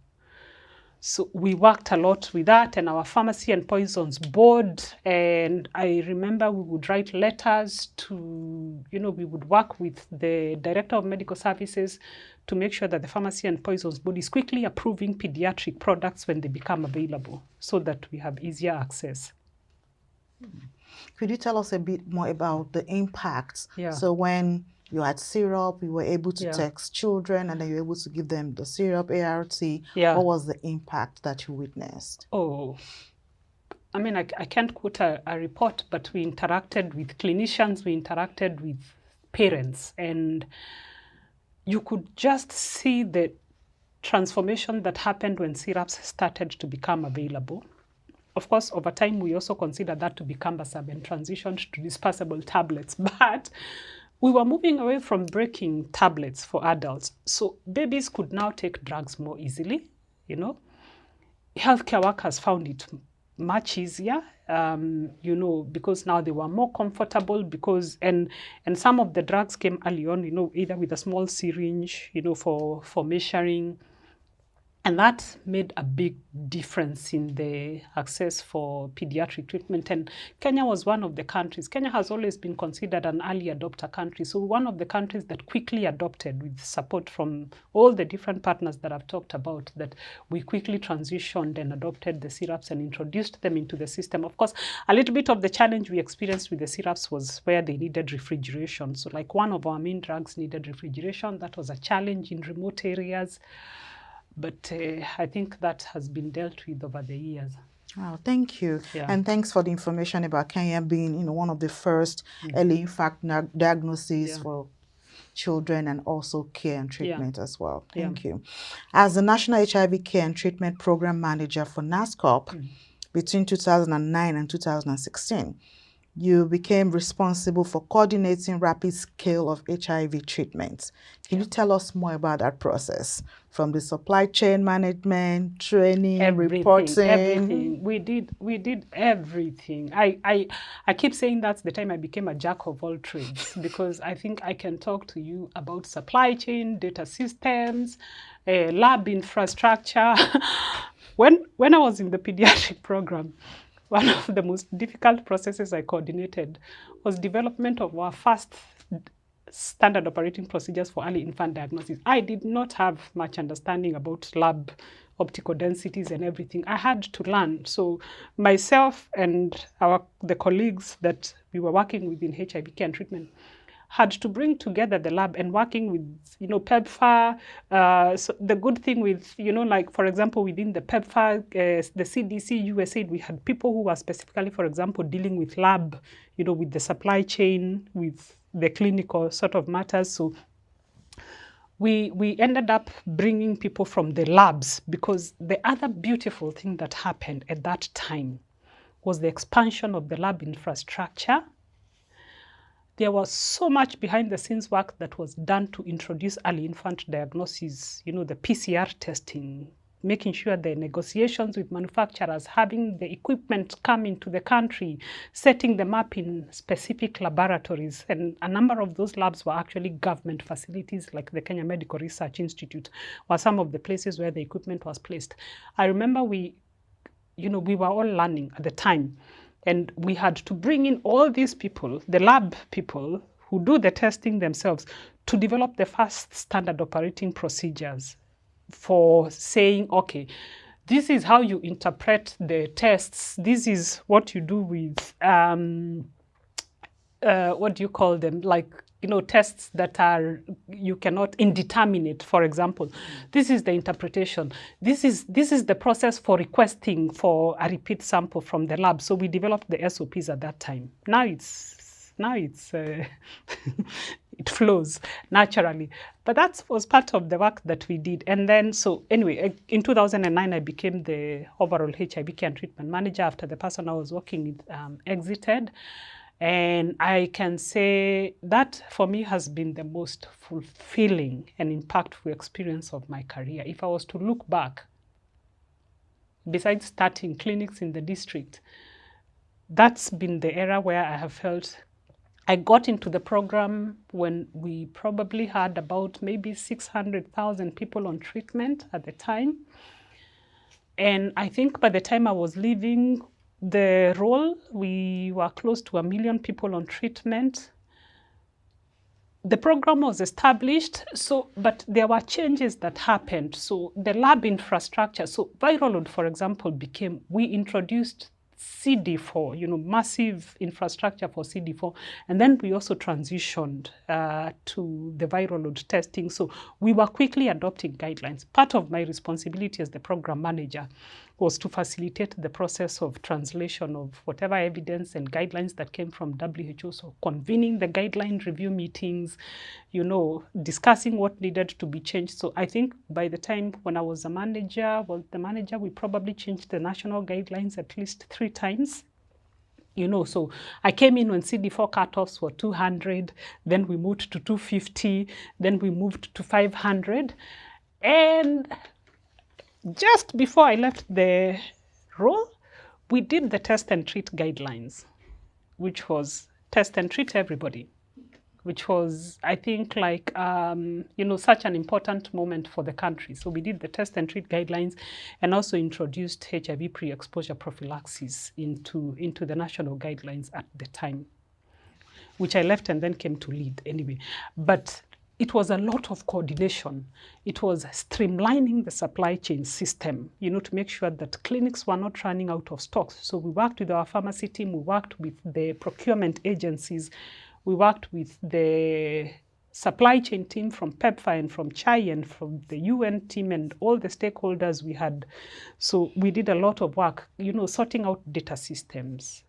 So we worked a lot with that and our pharmacy and poisons board. And I remember we would write letters to, we would work with the director of medical services to make sure that the pharmacy and poisons board is quickly approving pediatric products when they become available so that we have easier access. Could you tell us a bit more about the impacts? Yeah. So when you had syrup, you were able to text children, and then you were able to give them the syrup, ART. Yeah. What was the impact that you witnessed? Oh, I can't quote a report, but we interacted with clinicians, we interacted with parents, and you could just see the transformation that happened when syrups started to become available. Of course, over time, we also considered that to be cumbersome and transitioned to dispersible tablets, but we were moving away from breaking tablets for adults. So babies could now take drugs more easily, Healthcare workers found it much easier, because now they were more comfortable and some of the drugs came early on, either with a small syringe, for measuring. And that made a big difference in the access for pediatric treatment. And Kenya was one of the countries. Kenya has always been considered an early adopter country. So one of the countries that quickly adopted with support from all the different partners that I've talked about, that we quickly transitioned and adopted the syrups and introduced them into the system. Of course, a little bit of the challenge we experienced with the syrups was where they needed refrigeration. So like one of our main drugs needed refrigeration. That was a challenge in remote areas. But I think that has been dealt with over the years. Wow, thank you. Yeah. And thanks for the information about Kenya being, one of the first early infarct diagnoses for children and also care and treatment as well. Thank Yeah. you. As the National HIV Care and Treatment Program Manager for NASCOP between 2009 and 2016, you became responsible for coordinating rapid scale of HIV treatments. Can you tell us more about that process? From the supply chain management, training, reporting? Everything. We did everything. I keep saying that's the time I became a jack of all trades, because I think I can talk to you about supply chain, data systems, lab infrastructure. When I was in the pediatric program, one of the most difficult processes I coordinated was development of our first standard operating procedures for early infant diagnosis. I did not have much understanding about lab optical densities and everything. I had to learn. So myself and the colleagues that we were working with in HIV care and treatment had to bring together the lab and working with, PEPFAR. So the good thing with, like, for example, within the PEPFAR, the CDC, USAID, we had people who were specifically, for example, dealing with lab, with the supply chain, with the clinical sort of matters. So we ended up bringing people from the labs, because the other beautiful thing that happened at that time was the expansion of the lab infrastructure. There was so much behind the scenes work that was done to introduce early infant diagnosis, the PCR testing, making sure the negotiations with manufacturers, having the equipment come into the country, setting them up in specific laboratories. And a number of those labs were actually government facilities, like the Kenya Medical Research Institute, were some of the places where the equipment was placed. I remember we were all learning at the time. And we had to bring in all these people, the lab people who do the testing themselves, to develop the first standard operating procedures for saying, okay, this is how you interpret the tests. This is what you do with, what do you call them? Like, tests that are, you cannot indeterminate, for example. This is the interpretation. This is the process for requesting for a repeat sample from the lab. So we developed the SOPs at that time. Now it's it flows naturally. But that was part of the work that we did. And then, so anyway, in 2009, I became the overall HIV care and treatment manager after the person I was working with exited. And I can say that for me has been the most fulfilling and impactful experience of my career. If I was to look back, besides starting clinics in the district, that's been the era where I have felt I got into the program when we probably had about maybe 600,000 people on treatment at the time. And I think by the time I was leaving the role, we were close to 1 million people on treatment. The program was established, but there were changes that happened. So the lab infrastructure, so viral load, for example, we introduced CD4, massive infrastructure for CD4. And then we also transitioned to the viral load testing. So we were quickly adopting guidelines. Part of my responsibility as the program manager was to facilitate the process of translation of whatever evidence and guidelines that came from WHO. So convening the guideline review meetings, discussing what needed to be changed. So I think by the time when I was the manager, we probably changed the national guidelines at least 3 times. So I came in when CD4 cutoffs were 200, then we moved to 250, then we moved to 500. And just before I left the role, we did the test and treat guidelines, which was test and treat everybody, which was, I think, like, such an important moment for the country. So we did the test and treat guidelines and also introduced HIV pre-exposure prophylaxis into the national guidelines at the time, which I left and then came to lead anyway. But it was a lot of coordination. It was streamlining the supply chain system, to make sure that clinics were not running out of stocks. So we worked with our pharmacy team, we worked with the procurement agencies, we worked with the supply chain team from PEPFAR and from CHAI and from the UN team and all the stakeholders we had. So we did a lot of work, sorting out data systems,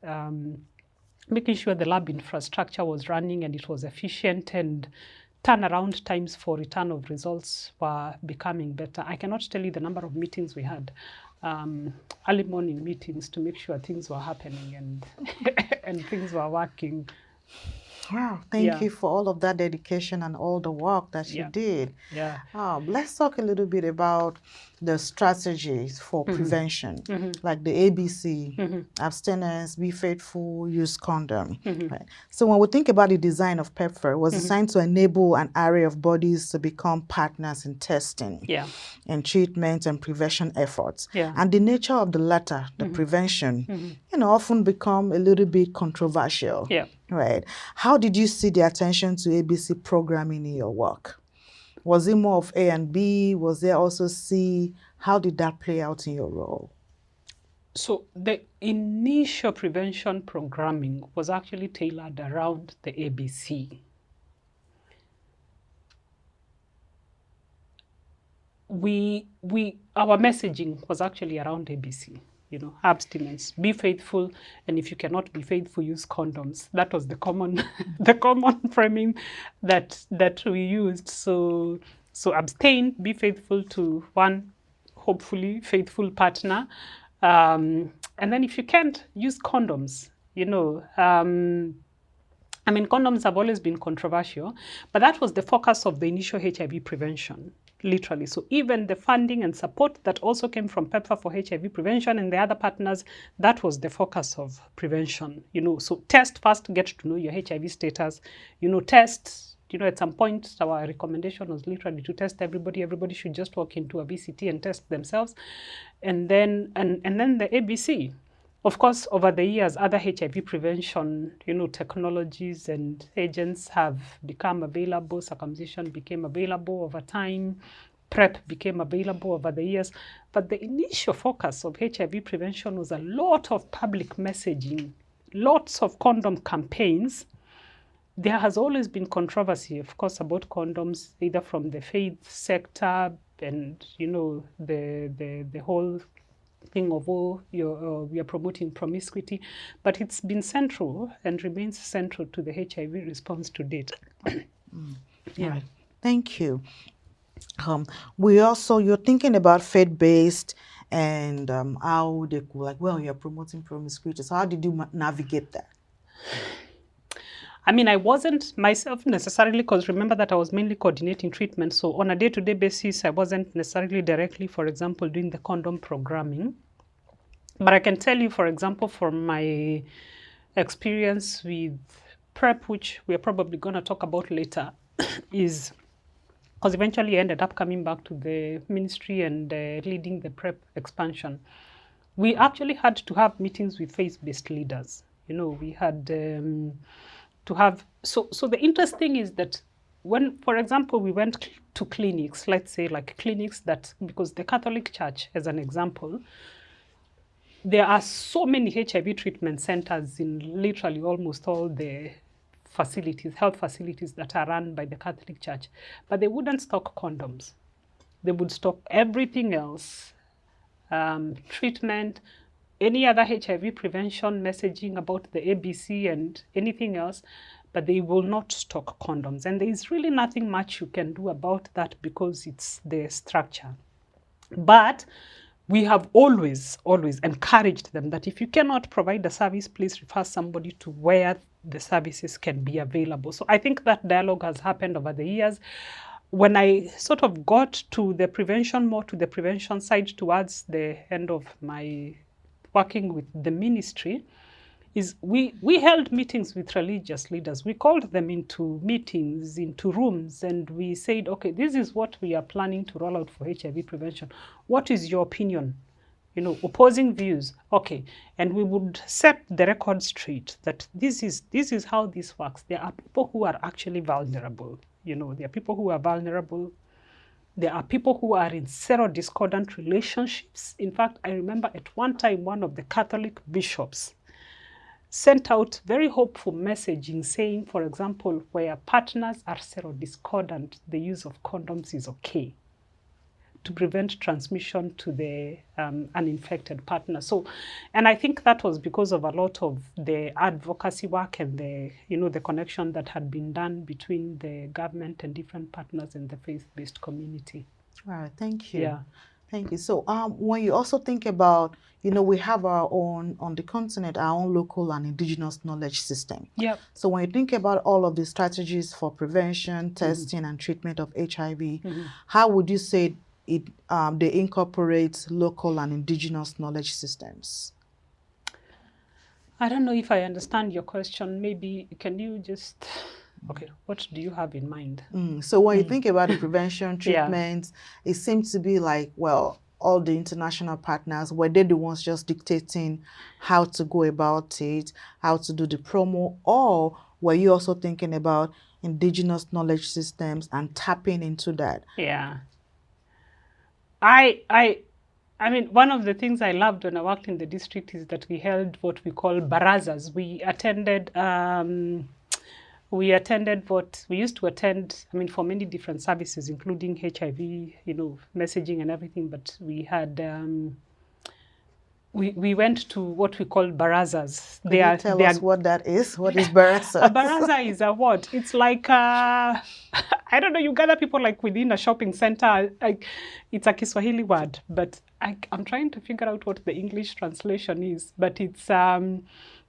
making sure the lab infrastructure was running and it was efficient, and turnaround times for return of results were becoming better. I cannot tell you the number of meetings we had, early morning meetings to make sure things were happening and and things were working. Wow, thank you for all of that dedication and all the work that you did. Yeah. Let's talk a little bit about the strategies for prevention, like the ABC, abstinence, be faithful, use condom. Right? So when we think about the design of PEPFAR, it was designed to enable an array of bodies to become partners in testing, and treatment and prevention efforts. And the nature of the latter, the prevention, often become a little bit controversial. Right. How did you see the attention to ABC programming in your work? Was it more of A and B? Was there also C? How did that play out in your role? So the initial prevention programming was actually tailored around the ABC. Our messaging was actually around ABC. Abstinence, be faithful, and if you cannot be faithful, use condoms. That was the common framing that we used. So abstain, be faithful to one, hopefully faithful partner, and then if you can't, use condoms. Condoms have always been controversial, but that was the focus of the initial HIV prevention. Literally. So even the funding and support that also came from PEPFAR for HIV prevention and the other partners, that was the focus of prevention. So test first, get to know your HIV status. Test. At some point, our recommendation was literally to test everybody. Everybody should just walk into a VCT and test themselves, and then the ABC. Of course, over the years, other HIV prevention, technologies and agents have become available. Circumcision became available over time. PrEP became available over the years. But the initial focus of HIV prevention was a lot of public messaging, lots of condom campaigns. There has always been controversy, of course, about condoms, either from the faith sector and, the whole thing of we are promoting promiscuity, but it's been central and remains central to the HIV response to date. Right. Thank you. You're thinking about faith-based and how they could, you're promoting promiscuity. So how did you navigate that? I wasn't myself necessarily, because remember that I was mainly coordinating treatment. So on a day-to-day basis, I wasn't necessarily directly, for example, doing the condom programming. But I can tell you, for example, from my experience with PrEP, which we are probably going to talk about later, is because eventually I ended up coming back to the ministry and leading the PrEP expansion. We actually had to have meetings with faith-based leaders. We had to have, so the interesting is that when, for example, we went to clinics, let's say like clinics that, because the Catholic Church, as an example, there are so many HIV treatment centers in literally almost all the facilities, health facilities that are run by the Catholic Church, but they wouldn't stock condoms. They would stock everything else, treatment, any other HIV prevention messaging about the ABC and anything else, but they will not stock condoms. And there is really nothing much you can do about that because it's the structure. But we have always encouraged them that if you cannot provide the service, please refer somebody to where the services can be available. So I think that dialogue has happened over the years. When I sort of got to the prevention, more to the prevention side towards the end of my working with the ministry, is we held meetings with religious leaders. We called them into meetings, into rooms, and we said, okay, this is what we are planning to roll out for HIV prevention. What is your opinion? Opposing views. Okay. And we would set the record straight that this is how this works. There are people who are actually vulnerable. There are people who are vulnerable. There are people who are in serodiscordant relationships. In fact, I remember at one time, one of the Catholic bishops sent out very hopeful messaging saying, for example, where partners are serodiscordant, the use of condoms is okay. to prevent transmission to the uninfected partner. So, and I think that was because of a lot of the advocacy work and the, the connection that had been done between the government and different partners in the faith-based community. All right, thank you. Yeah. Thank you. So when you also think about, we have our own, on the continent, our own local and indigenous knowledge system. Yep. So when you think about all of the strategies for prevention, testing, and treatment of HIV, how would you say they incorporate local and indigenous knowledge systems? I don't know if I understand your question. Maybe can you just... Okay, what do you have in mind? So when you think about the prevention treatment, it seems to be like, well, all the international partners, were they the ones just dictating how to go about it, how to do the promo, or were you also thinking about indigenous knowledge systems and tapping into that? Yeah. I mean, one of the things I loved when I worked in the district is that we held what we call barazas. We attended what we used to attend, I mean, for many different services, including HIV, messaging and everything. But we had, we went to what we call barazas. Can you tell us what that is? What is baraza? A baraza is a what? It's like, I don't know, you gather people like within a shopping center. It's a Kiswahili word, but I'm trying to figure out what the English translation is. But it's,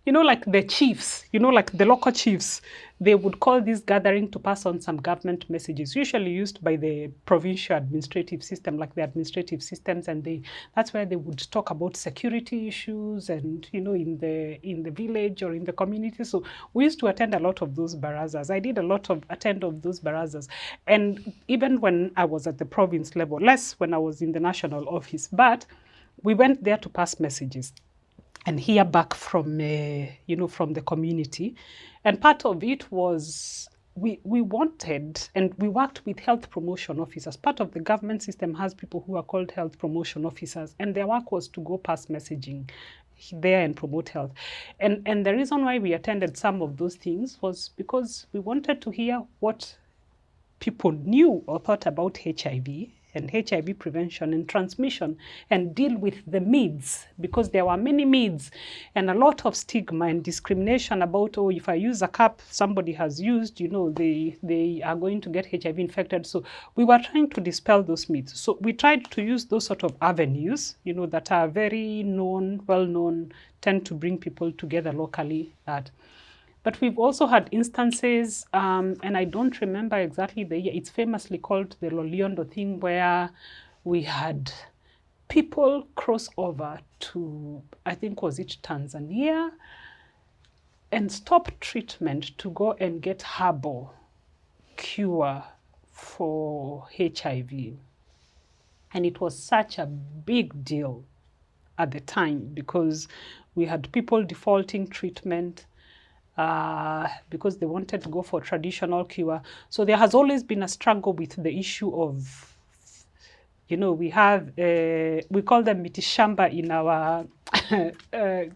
like the chiefs, like the local chiefs, they would call this gathering to pass on some government messages, usually used by the provincial administrative system, like the administrative systems, and that's where they would talk about security issues and, in the village or in the community. So we used to attend a lot of those barazas. I did attend those barazas. And even when I was at the province level, less when I was in the national office, but we went there to pass messages and hear back from, from the community. And part of it was we wanted, and we worked with health promotion officers. Part of the government system has people who are called health promotion officers, and their work was to go pass messaging there and promote health. And the reason why we attended some of those things was because we wanted to hear what people knew or thought about HIV and HIV prevention and transmission, and deal with the myths, because there were many myths and a lot of stigma and discrimination about, oh, if I use a cup somebody has used, they are going to get HIV infected. So we were trying to dispel those myths. So we tried to use those sort of avenues, that are very known, well-known, tend to bring people together locally. But we've also had instances, and I don't remember exactly the year, it's famously called the Loliondo thing, where we had people cross over to, I think, was it Tanzania, and stop treatment to go and get herbal cure for HIV. And it was such a big deal at the time because we had people defaulting treatment, because they wanted to go for traditional cure. So there has always been a struggle with the issue of, we have, we call them mitishamba in our,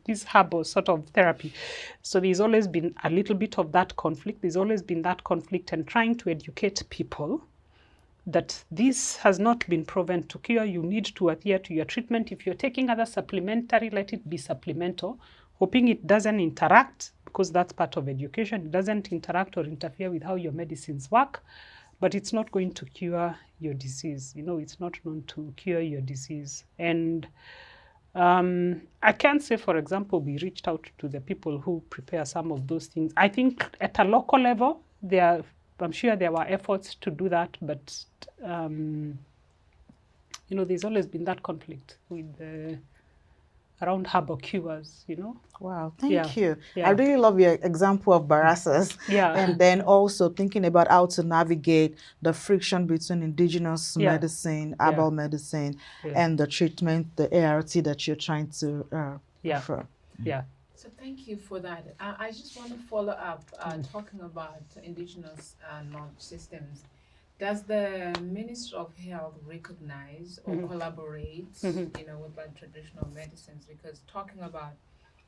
this herbal sort of therapy. So there's always been a little bit of that conflict. There's always been that conflict, and trying to educate people that this has not been proven to cure. You need to adhere to your treatment. If you're taking other supplementary, let it be supplemental, hoping it doesn't interact, because that's part of education. It doesn't interact or interfere with how your medicines work, but it's not going to cure your disease. It's not known to cure your disease. And I can say, for example, we reached out to the people who prepare some of those things. I think at a local level, I'm sure there were efforts to do that, but there's always been that conflict with around herbal cures, Wow, thank you. Yeah. I really love your example of barazas. Yeah. And then also thinking about how to navigate the friction between indigenous medicine, herbal medicine, and the treatment, the ART that you're trying to offer. Yeah. So thank you for that. I just want to follow up talking about indigenous knowledge systems. Does the Ministry of Health recognize or collaborate, with like traditional medicines? Because talking about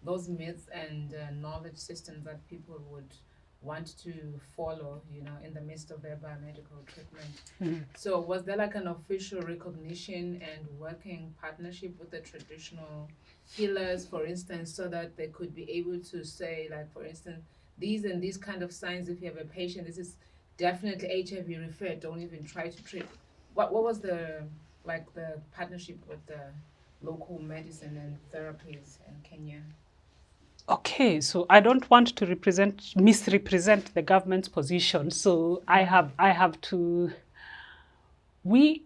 those myths and knowledge systems that people would want to follow, in the midst of their biomedical treatment. So was there like an official recognition and working partnership with the traditional healers, for instance, so that they could be able to say, like, for instance, these and these kind of signs, if you have a patient, this is definitely HIV referred, don't even try to treat. What was the partnership with the local medicine and therapies in Kenya? Okay, so I don't want to misrepresent the government's position. So I have to. We,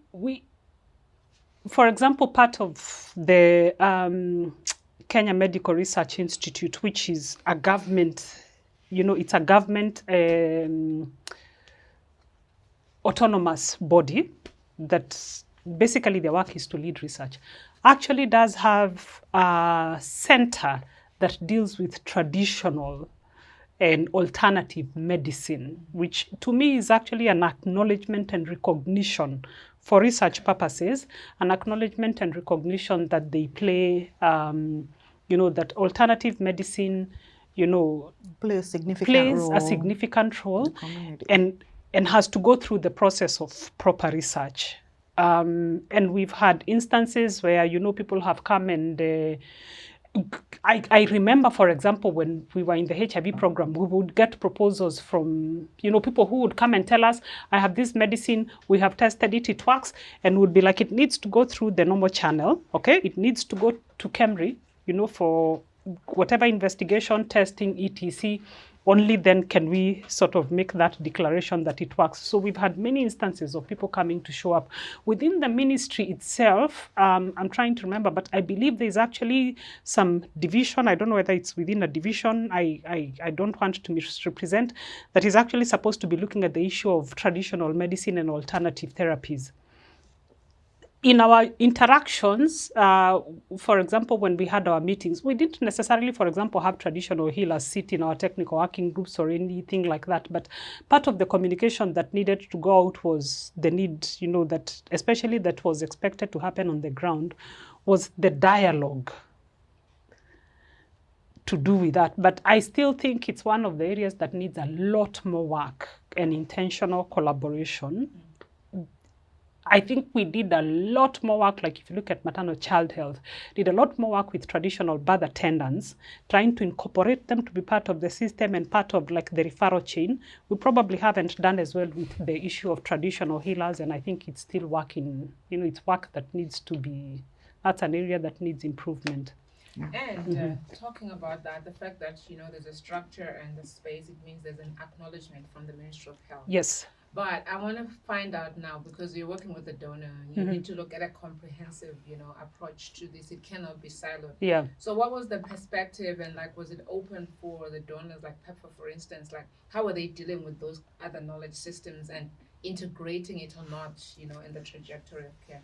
for example, part of the Kenya Medical Research Institute, which is a government, it's a government autonomous body that basically their work is to lead research, actually does have a center that deals with traditional and alternative medicine, which to me is actually an acknowledgement and recognition for research purposes, an acknowledgement and recognition that they play, that alternative medicine, plays a significant role and has to go through the process of proper research. And we've had instances where, people have come and I remember, for example, when we were in the HIV program, we would get proposals from, people who would come and tell us, I have this medicine, we have tested it, it works, and would be like, it needs to go through the normal channel, okay? It needs to go to KEMRI, for whatever investigation, testing, etc. Only then can we sort of make that declaration that it works. So we've had many instances of people coming to show up. Within the ministry itself, I'm trying to remember, but I believe there's actually some division. I don't know whether it's within a division. I don't want to misrepresent. That is actually supposed to be looking at the issue of traditional medicine and alternative therapies. In our interactions, for example, when we had our meetings, we didn't necessarily, for example, have traditional healers sit in our technical working groups or anything like that. But part of the communication that needed to go out was the need, that especially that was expected to happen on the ground, was the dialogue to do with that. But I still think it's one of the areas that needs a lot more work and intentional collaboration. I think we did a lot more work, like if you look at maternal child health, did a lot more work with traditional birth attendants, trying to incorporate them to be part of the system and part of like the referral chain. We probably haven't done as well with the issue of traditional healers, and I think it's still working, it's work that needs to be, that's an area that needs improvement. And talking about that, the fact that, there's a structure and the space, it means there's an acknowledgement from the Ministry of Health. Yes. But I want to find out now, because you're working with a donor, you need to look at a comprehensive, approach to this. It cannot be siloed. Yeah. So what was the perspective, and was it open for the donors, like PEPFAR, for instance? How are they dealing with those other knowledge systems and integrating it or not, in the trajectory of care?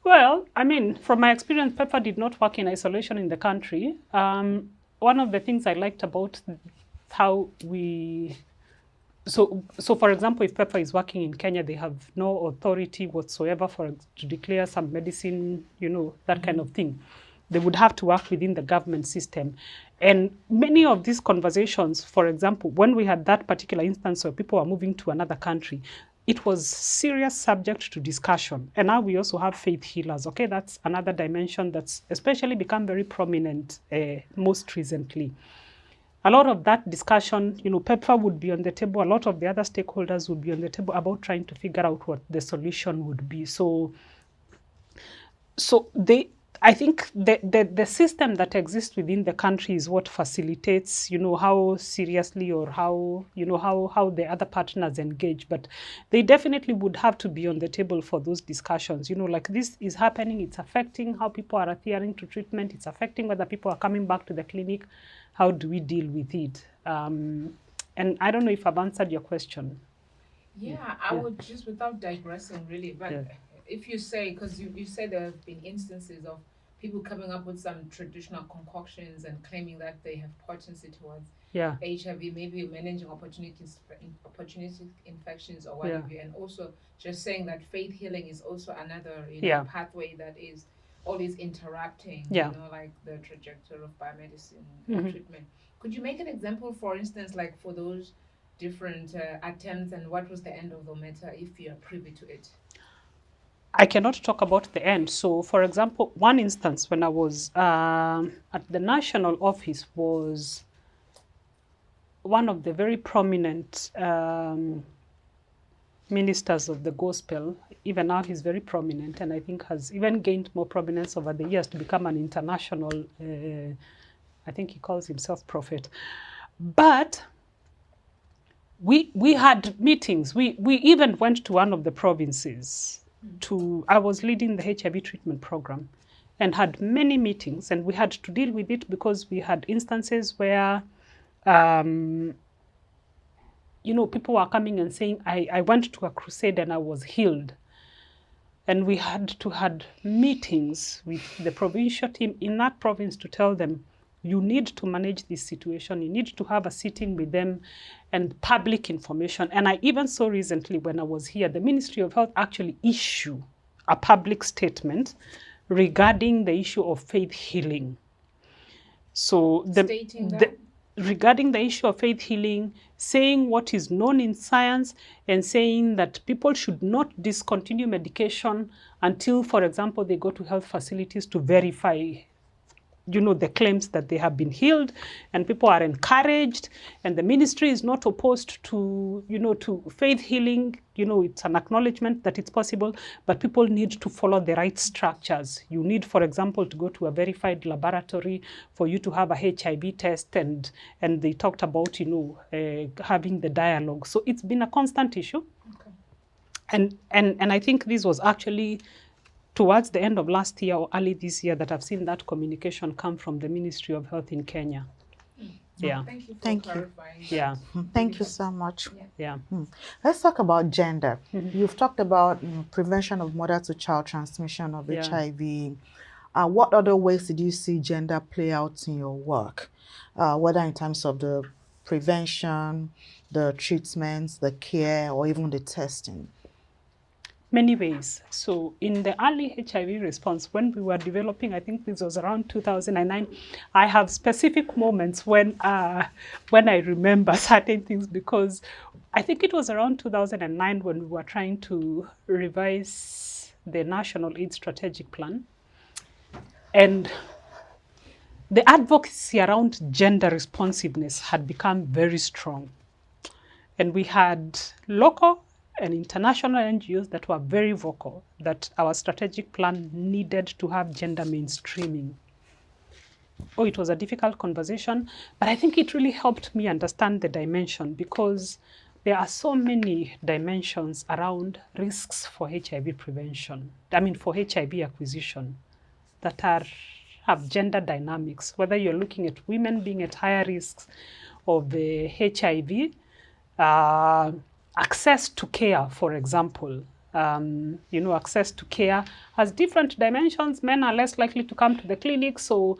Well, from my experience, PEPFAR did not work in isolation in the country. One of the things I liked about how we... So for example, if PEPFAR is working in Kenya, they have no authority whatsoever to declare some medicine, that kind of thing. They would have to work within the government system. And many of these conversations, for example, when we had that particular instance where people were moving to another country, it was serious subject to discussion. And now we also have faith healers. Okay, that's another dimension that's especially become very prominent most recently. A lot of that discussion, PEPFAR would be on the table. A lot of the other stakeholders would be on the table about trying to figure out what the solution would be. So I think the system that exists within the country is what facilitates, how seriously or how the other partners engage. But they definitely would have to be on the table for those discussions. Like this is happening, it's affecting how people are adhering to treatment, it's affecting whether people are coming back to the clinic. How do we deal with it? And I don't know if I've answered your question. Yeah, I would just, without digressing really, but if you say, because you said there have been instances of people coming up with some traditional concoctions and claiming that they have potency towards HIV, maybe managing opportunistic infections or whatever, and also just saying that faith healing is also another pathway that is always interrupting, like the trajectory of biomedicine treatment. Could you make an example, for instance, like for those different attempts, and what was the end of the matter, if you are privy to it? I cannot talk about the end. So, for example, one instance when I was at the national office was one of the very prominent ministers of the gospel. Even now he's very prominent, and I think has even gained more prominence over the years to become an international, I think he calls himself prophet. But we had meetings. We even went to one of the provinces I was leading the HIV treatment program and had many meetings, and we had to deal with it because we had instances where people were coming and saying, I went to a crusade and I was healed. And we had to had meetings with the provincial team in that province to tell them, you need to manage this situation. You need to have a sitting with them and public information. And I even saw recently when I was here, the Ministry of Health actually issue a public statement regarding the issue of faith healing. So regarding the issue of faith healing, saying what is known in science and saying that people should not discontinue medication until, for example, they go to health facilities to verify the claims that they have been healed, and people are encouraged, and the ministry is not opposed to, to faith healing. It's an acknowledgement that it's possible, but people need to follow the right structures. You need, for example, to go to a verified laboratory for you to have a HIV test, and they talked about, having the dialogue. So it's been a constant issue. Okay. And I think this was actually towards the end of last year or early this year that I've seen that communication come from the Ministry of Health in Kenya. Yeah. Thank you for clarifying. Yeah. Thank you so much. Yeah. Let's talk about gender. You've talked about prevention of mother-to-child transmission of HIV. What other ways did you see gender play out in your work, whether in terms of the prevention, the treatments, the care, or even the testing? Many ways. So in the early HIV response, when we were developing, I think this was around 2009, I have specific moments when I remember certain things, because I think it was around 2009 when we were trying to revise the National AIDS Strategic Plan. And the advocacy around gender responsiveness had become very strong. And we had local and international NGOs that were very vocal that our strategic plan needed to have gender mainstreaming. Oh, it was a difficult conversation, but I think it really helped me understand the dimension, because there are so many dimensions around risks for HIV prevention, for HIV acquisition, that have gender dynamics, whether you're looking at women being at higher risks of HIV, access to care, for example. Access to care has different dimensions. Men are less likely to come to the clinic. So,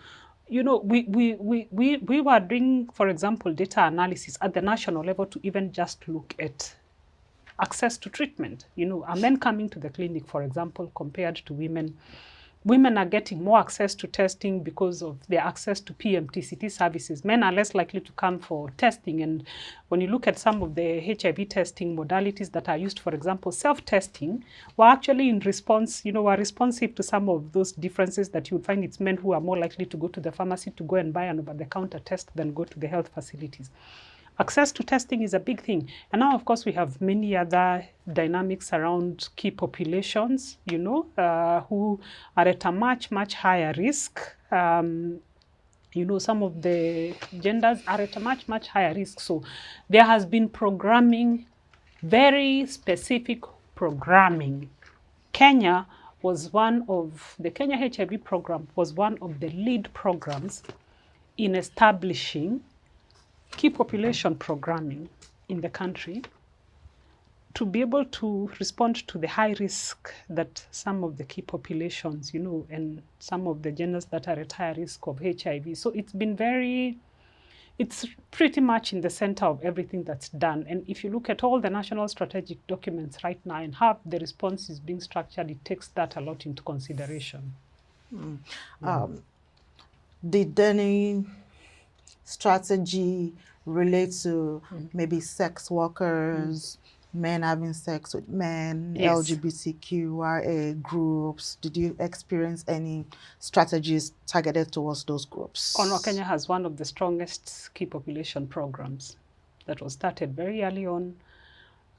we were doing, for example, data analysis at the national level to even just look at access to treatment. Are men coming to the clinic, for example, compared to women? Women are getting more access to testing because of their access to PMTCT services. Men are less likely to come for testing. And when you look at some of the HIV testing modalities that are used, for example, self-testing, we're actually in response, we're responsive to some of those differences that you would find. It's men who are more likely to go to the pharmacy to go and buy an over-the-counter test than go to the health facilities. Access to testing is a big thing. And now, of course, we have many other dynamics around key populations, who are at a much, much higher risk. Some of the genders are at a much, much higher risk. So there has been programming, very specific programming. Kenya HIV program was one of the lead programs in establishing key population programming in the country to be able to respond to the high risk that some of the key populations, and some of the genders that are at high risk of HIV. So it's pretty much in the center of everything that's done. And if you look at all the national strategic documents right now and how the response is being structured, it takes that a lot into consideration. Did any strategy relate to maybe sex workers, men having sex with men, Yes. LGBTQIA groups? Did you experience any strategies targeted towards those groups? Kenya has one of the strongest key population programs that was started very early on.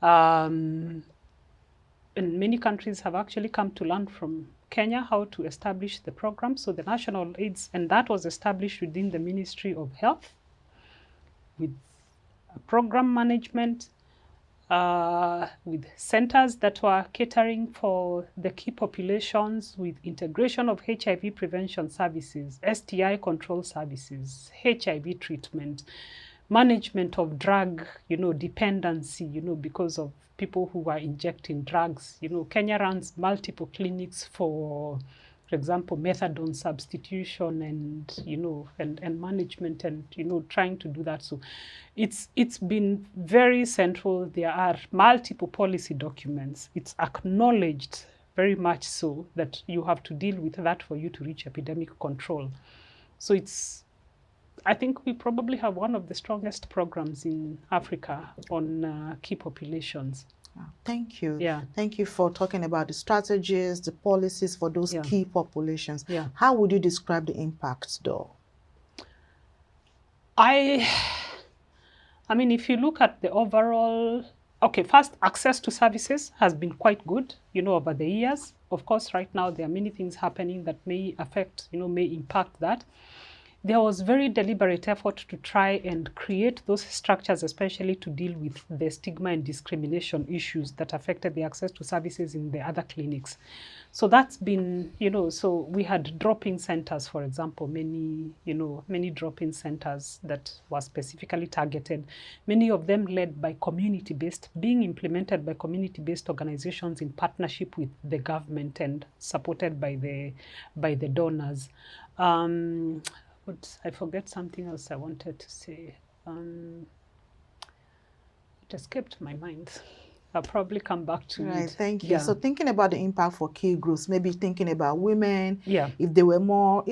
And many countries have actually come to learn from Kenya how to establish the program. So the national aids, and that was established within the Ministry of Health with program management, with centers that were catering for the key populations, with integration of HIV prevention services, STI control services, HIV treatment, management of drug, dependency, because of people who are injecting drugs. Kenya runs multiple clinics for example, methadone substitution and management and, trying to do that. So it's been very central. There are multiple policy documents. It's acknowledged very much so that you have to deal with that for you to reach epidemic control. So I think we probably have one of the strongest programs in Africa on key populations. Thank you. Yeah. Thank you for talking about the strategies, the policies for those key populations. Yeah. How would you describe the impact, though? I mean, if you look at the overall, first, access to services has been quite good, over the years. Of course, right now, there are many things happening that may affect, may impact that. There was very deliberate effort to try and create those structures, especially to deal with the stigma and discrimination issues that affected the access to services in the other clinics. So that's been, so we had drop-in centers, for example, many drop-in centers that were specifically targeted, many of them led by community-based, being implemented by community-based organizations in partnership with the government and supported by the donors. But I forget something else I wanted to say. It escaped my mind. I'll probably come back to it. Right, thank you. Yeah. So thinking about the impact for key groups, maybe thinking about women, if they were more,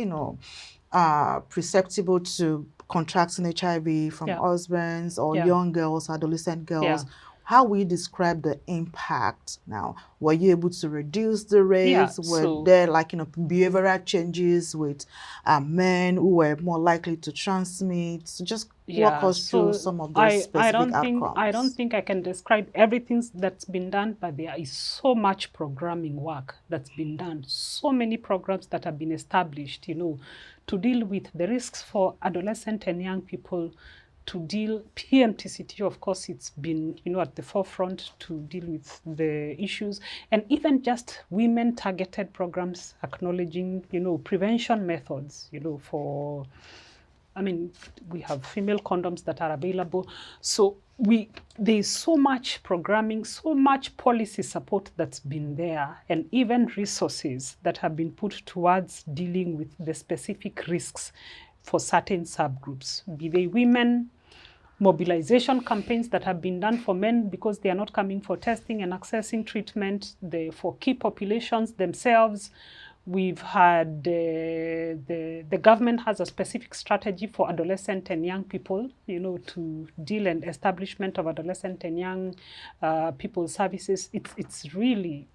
susceptible to contracting HIV from husbands or young girls, adolescent girls. How will you describe the impact now? Were you able to reduce the rates? Were there behavioral changes with men who were more likely to transmit? So just walk us through some of those specific outcomes. I don't think I can describe everything that's been done, but there is so much programming work that's been done. So many programs that have been established, to deal with the risks for adolescent and young people, to deal, PMTCT, of course, it's been, at the forefront to deal with the issues, and even just women-targeted programs acknowledging, prevention methods, for, we have female condoms that are available. So there's so much programming, so much policy support that's been there, and even resources that have been put towards dealing with the specific risks for certain subgroups, be they women, mobilization campaigns that have been done for men because they are not coming for testing and accessing treatment, for key populations themselves. We've had the government has a specific strategy for adolescent and young people, to deal and establishment of adolescent and young people services. It's really,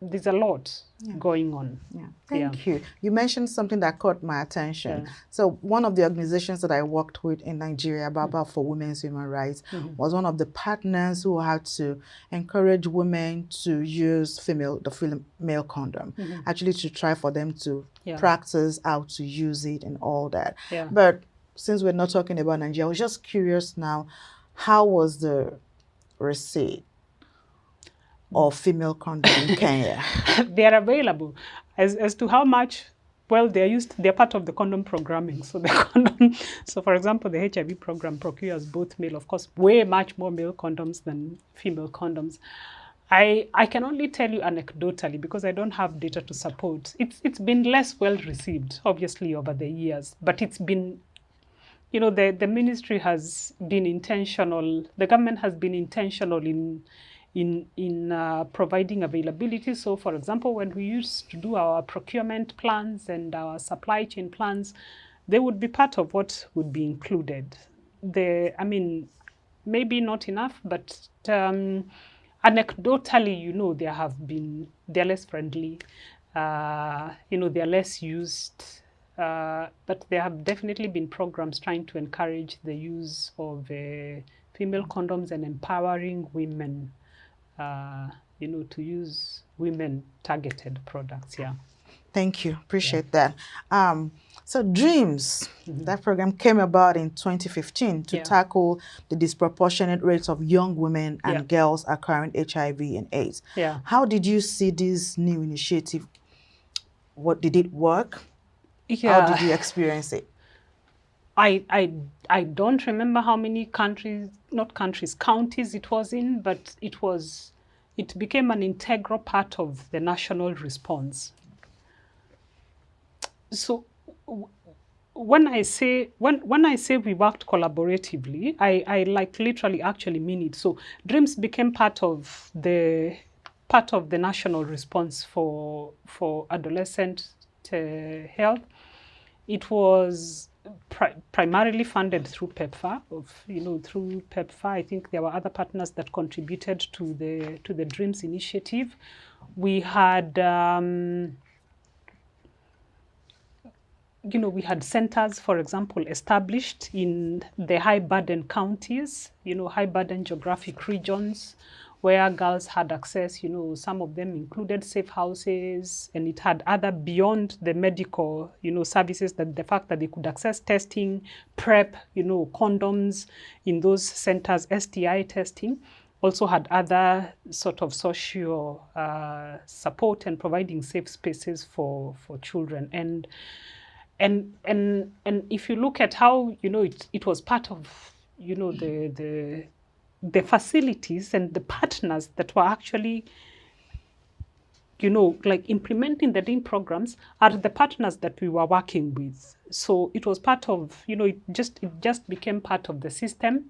there's a lot going on. Thank you. You mentioned something that caught my attention. So one of the organizations that I worked with in Nigeria, Baba for Women's Human Rights, was one of the partners who had to encourage women to use the female condom, actually to try for them to practice how to use it and all that. But since we're not talking about Nigeria, I was just curious now, how was the receipt or female condom in Kenya? They are available. As to how much, well, they're part of the condom programming. So for example, the HIV program procures both male, of course, way much more male condoms than female condoms. I can only tell you anecdotally because I don't have data to support. It's been less well received, obviously, over the years, but it's been, the ministry has been intentional, the government has been intentional in providing availability. So, for example, when we used to do our procurement plans and our supply chain plans, they would be part of what would be included. I mean, maybe not enough, but anecdotally, they're less friendly, they're less used, but there have definitely been programs trying to encourage the use of female condoms and empowering women, to use women-targeted products, yeah. Thank you. Appreciate that. So DREAMS, that program came about in 2015 to tackle the disproportionate rates of young women and girls acquiring HIV and AIDS. Yeah. How did you see this new initiative? What did it work? Yeah. How did you experience it? I don't remember how many counties it was in, but it became an integral part of the national response. So when I say we worked collaboratively, I like literally actually mean it. So DREAMS became part of the national response for adolescent health. It was primarily funded through PEPFAR. Through PEPFAR, I think there were other partners that contributed to the DREAMS initiative. We had we had centers, for example, established in the high-burden counties, high-burden geographic regions where girls had access. Some of them included safe houses, and it had other beyond the medical, services, that the fact that they could access testing, PrEP, condoms in those centers, STI testing. Also had other sort of social support and providing safe spaces for children. And if you look at how it was part of the facilities and the partners that were actually like implementing the DREAM programs are the partners that we were working with. So it was part of it just became part of the system.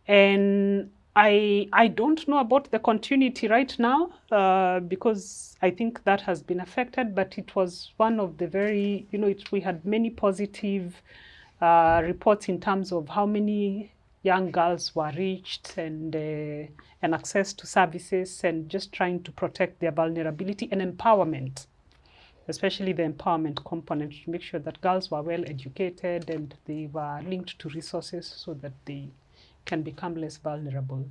And I don't know about the continuity right now because I think that has been affected, but it was one of the very, we had many positive reports in terms of how many young girls were reached and access to services, and just trying to protect their vulnerability and empowerment, especially the empowerment component, to make sure that girls were well educated and they were linked to resources so that they can become less vulnerable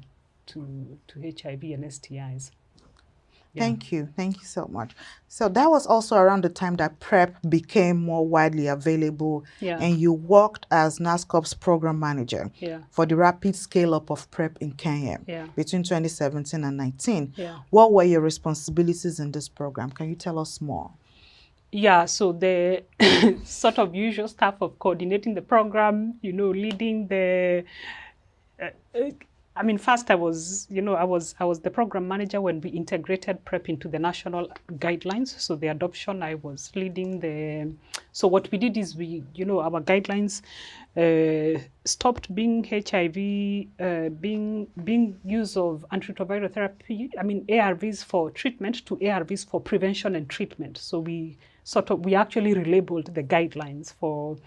to HIV and STIs. Yeah. Thank you so much. So that was also around the time that PrEP became more widely available, and you worked as NASCOP's program manager for the rapid scale-up of PrEP in Kenya between 2017 and 2019. What were your responsibilities in this program? Can you tell us more? Yeah, so the sort of usual stuff of coordinating the program, leading the first I was the program manager when we integrated PrEP into the national guidelines. So the adoption, I was leading so what we did is our guidelines stopped being HIV, being use of antiretroviral therapy, ARVs for treatment, to ARVs for prevention and treatment. So we actually relabeled the guidelines for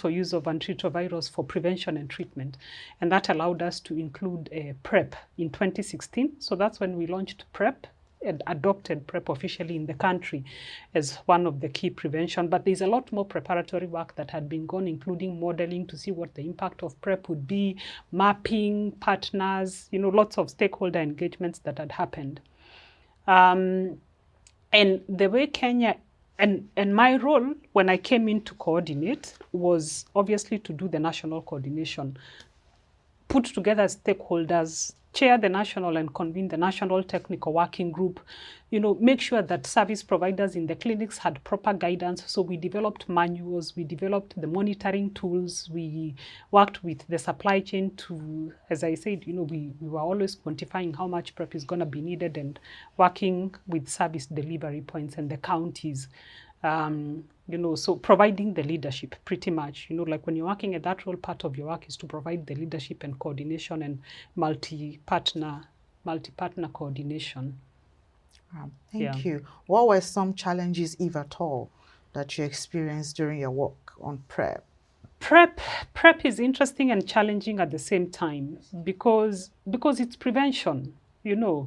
use of antiretrovirals for prevention and treatment. And that allowed us to include PrEP in 2016. So that's when we launched PrEP and adopted PrEP officially in the country as one of the key prevention. But there's a lot more preparatory work that had been done, including modeling to see what the impact of PrEP would be, mapping partners, lots of stakeholder engagements that had happened. And the way Kenya and my role when I came in to coordinate was obviously to do the national coordination, put together stakeholders, chair the national and convene the national technical working group, make sure that service providers in the clinics had proper guidance. So we developed manuals, we developed the monitoring tools, we worked with the supply chain to, as I said, we were always quantifying how much PrEP is going to be needed and working with service delivery points and the counties. So providing the leadership pretty much, like when you're working at that role, part of your work is to provide the leadership and coordination and multi-partner coordination. Thank you. What were some challenges, if at all, that you experienced during your work on PrEP? PrEP is interesting and challenging at the same time because it's prevention, you know.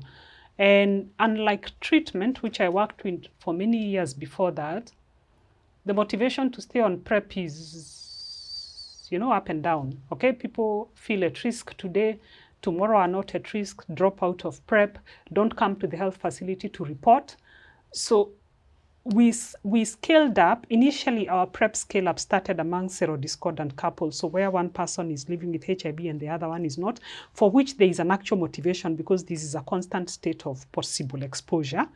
And unlike treatment, which I worked with for many years before that, the motivation to stay on PrEP is, you know, up and down. Okay, people feel at risk today, tomorrow are not at risk, drop out of PrEP, don't come to the health facility to report. So we scaled up. Initially, our PrEP scale up started among serodiscordant couples, so where one person is living with HIV and the other one is not, for which there is an actual motivation because this is a constant state of possible exposure.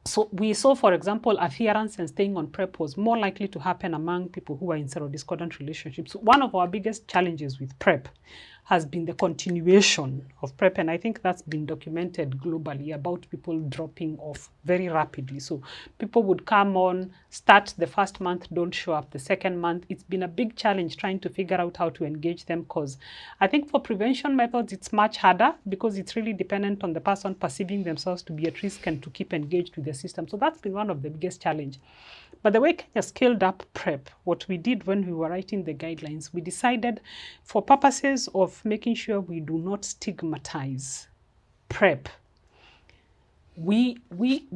So we saw, for example, adherence and staying on PrEP was more likely to happen among people who are in serodiscordant relationships. One of our biggest challenges with PrEP has been the continuation of PrEP, and I think that's been documented globally about people dropping off very rapidly. So people would come on, start the first month, don't show up the second month. It's been a big challenge trying to figure out how to engage them, because I think for prevention methods, it's much harder because it's really dependent on the person perceiving themselves to be at risk and to keep engaged with the system. So that's been one of the biggest challenges. But the way Kenya scaled up PrEP, what we did when we were writing the guidelines, we decided for purposes of making sure we do not stigmatize PrEP, we worded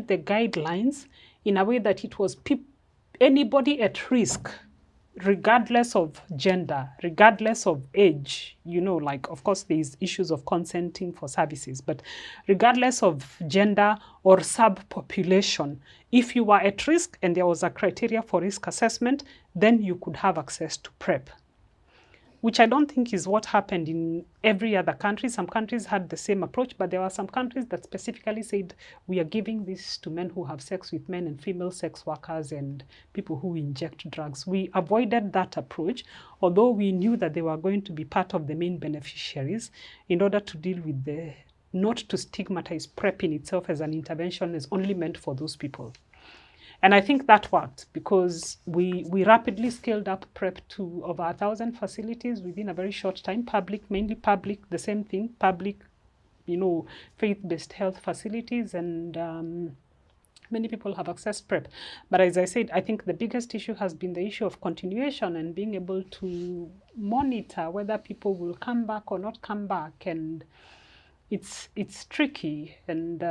the guidelines in a way that it was anybody at risk, regardless of gender, regardless of age, you know, like, of course, there's issues of consenting for services, but regardless of gender or subpopulation, if you were at risk and there was a criteria for risk assessment, then you could have access to PrEP, which I don't think is what happened in every other country. Some countries had the same approach, but there were some countries that specifically said, we are giving this to men who have sex with men and female sex workers and people who inject drugs. We avoided that approach, although we knew that they were going to be part of the main beneficiaries, in order to deal with not to stigmatize PrEP in itself as an intervention is only meant for those people. And I think that worked because we rapidly scaled up PrEP to over 1,000 facilities within a very short time. Public, mainly public, the same thing, public, you know, faith-based health facilities, and many people have accessed PrEP. But as I said, I think the biggest issue has been the issue of continuation and being able to monitor whether people will come back or not come back. And it's tricky, and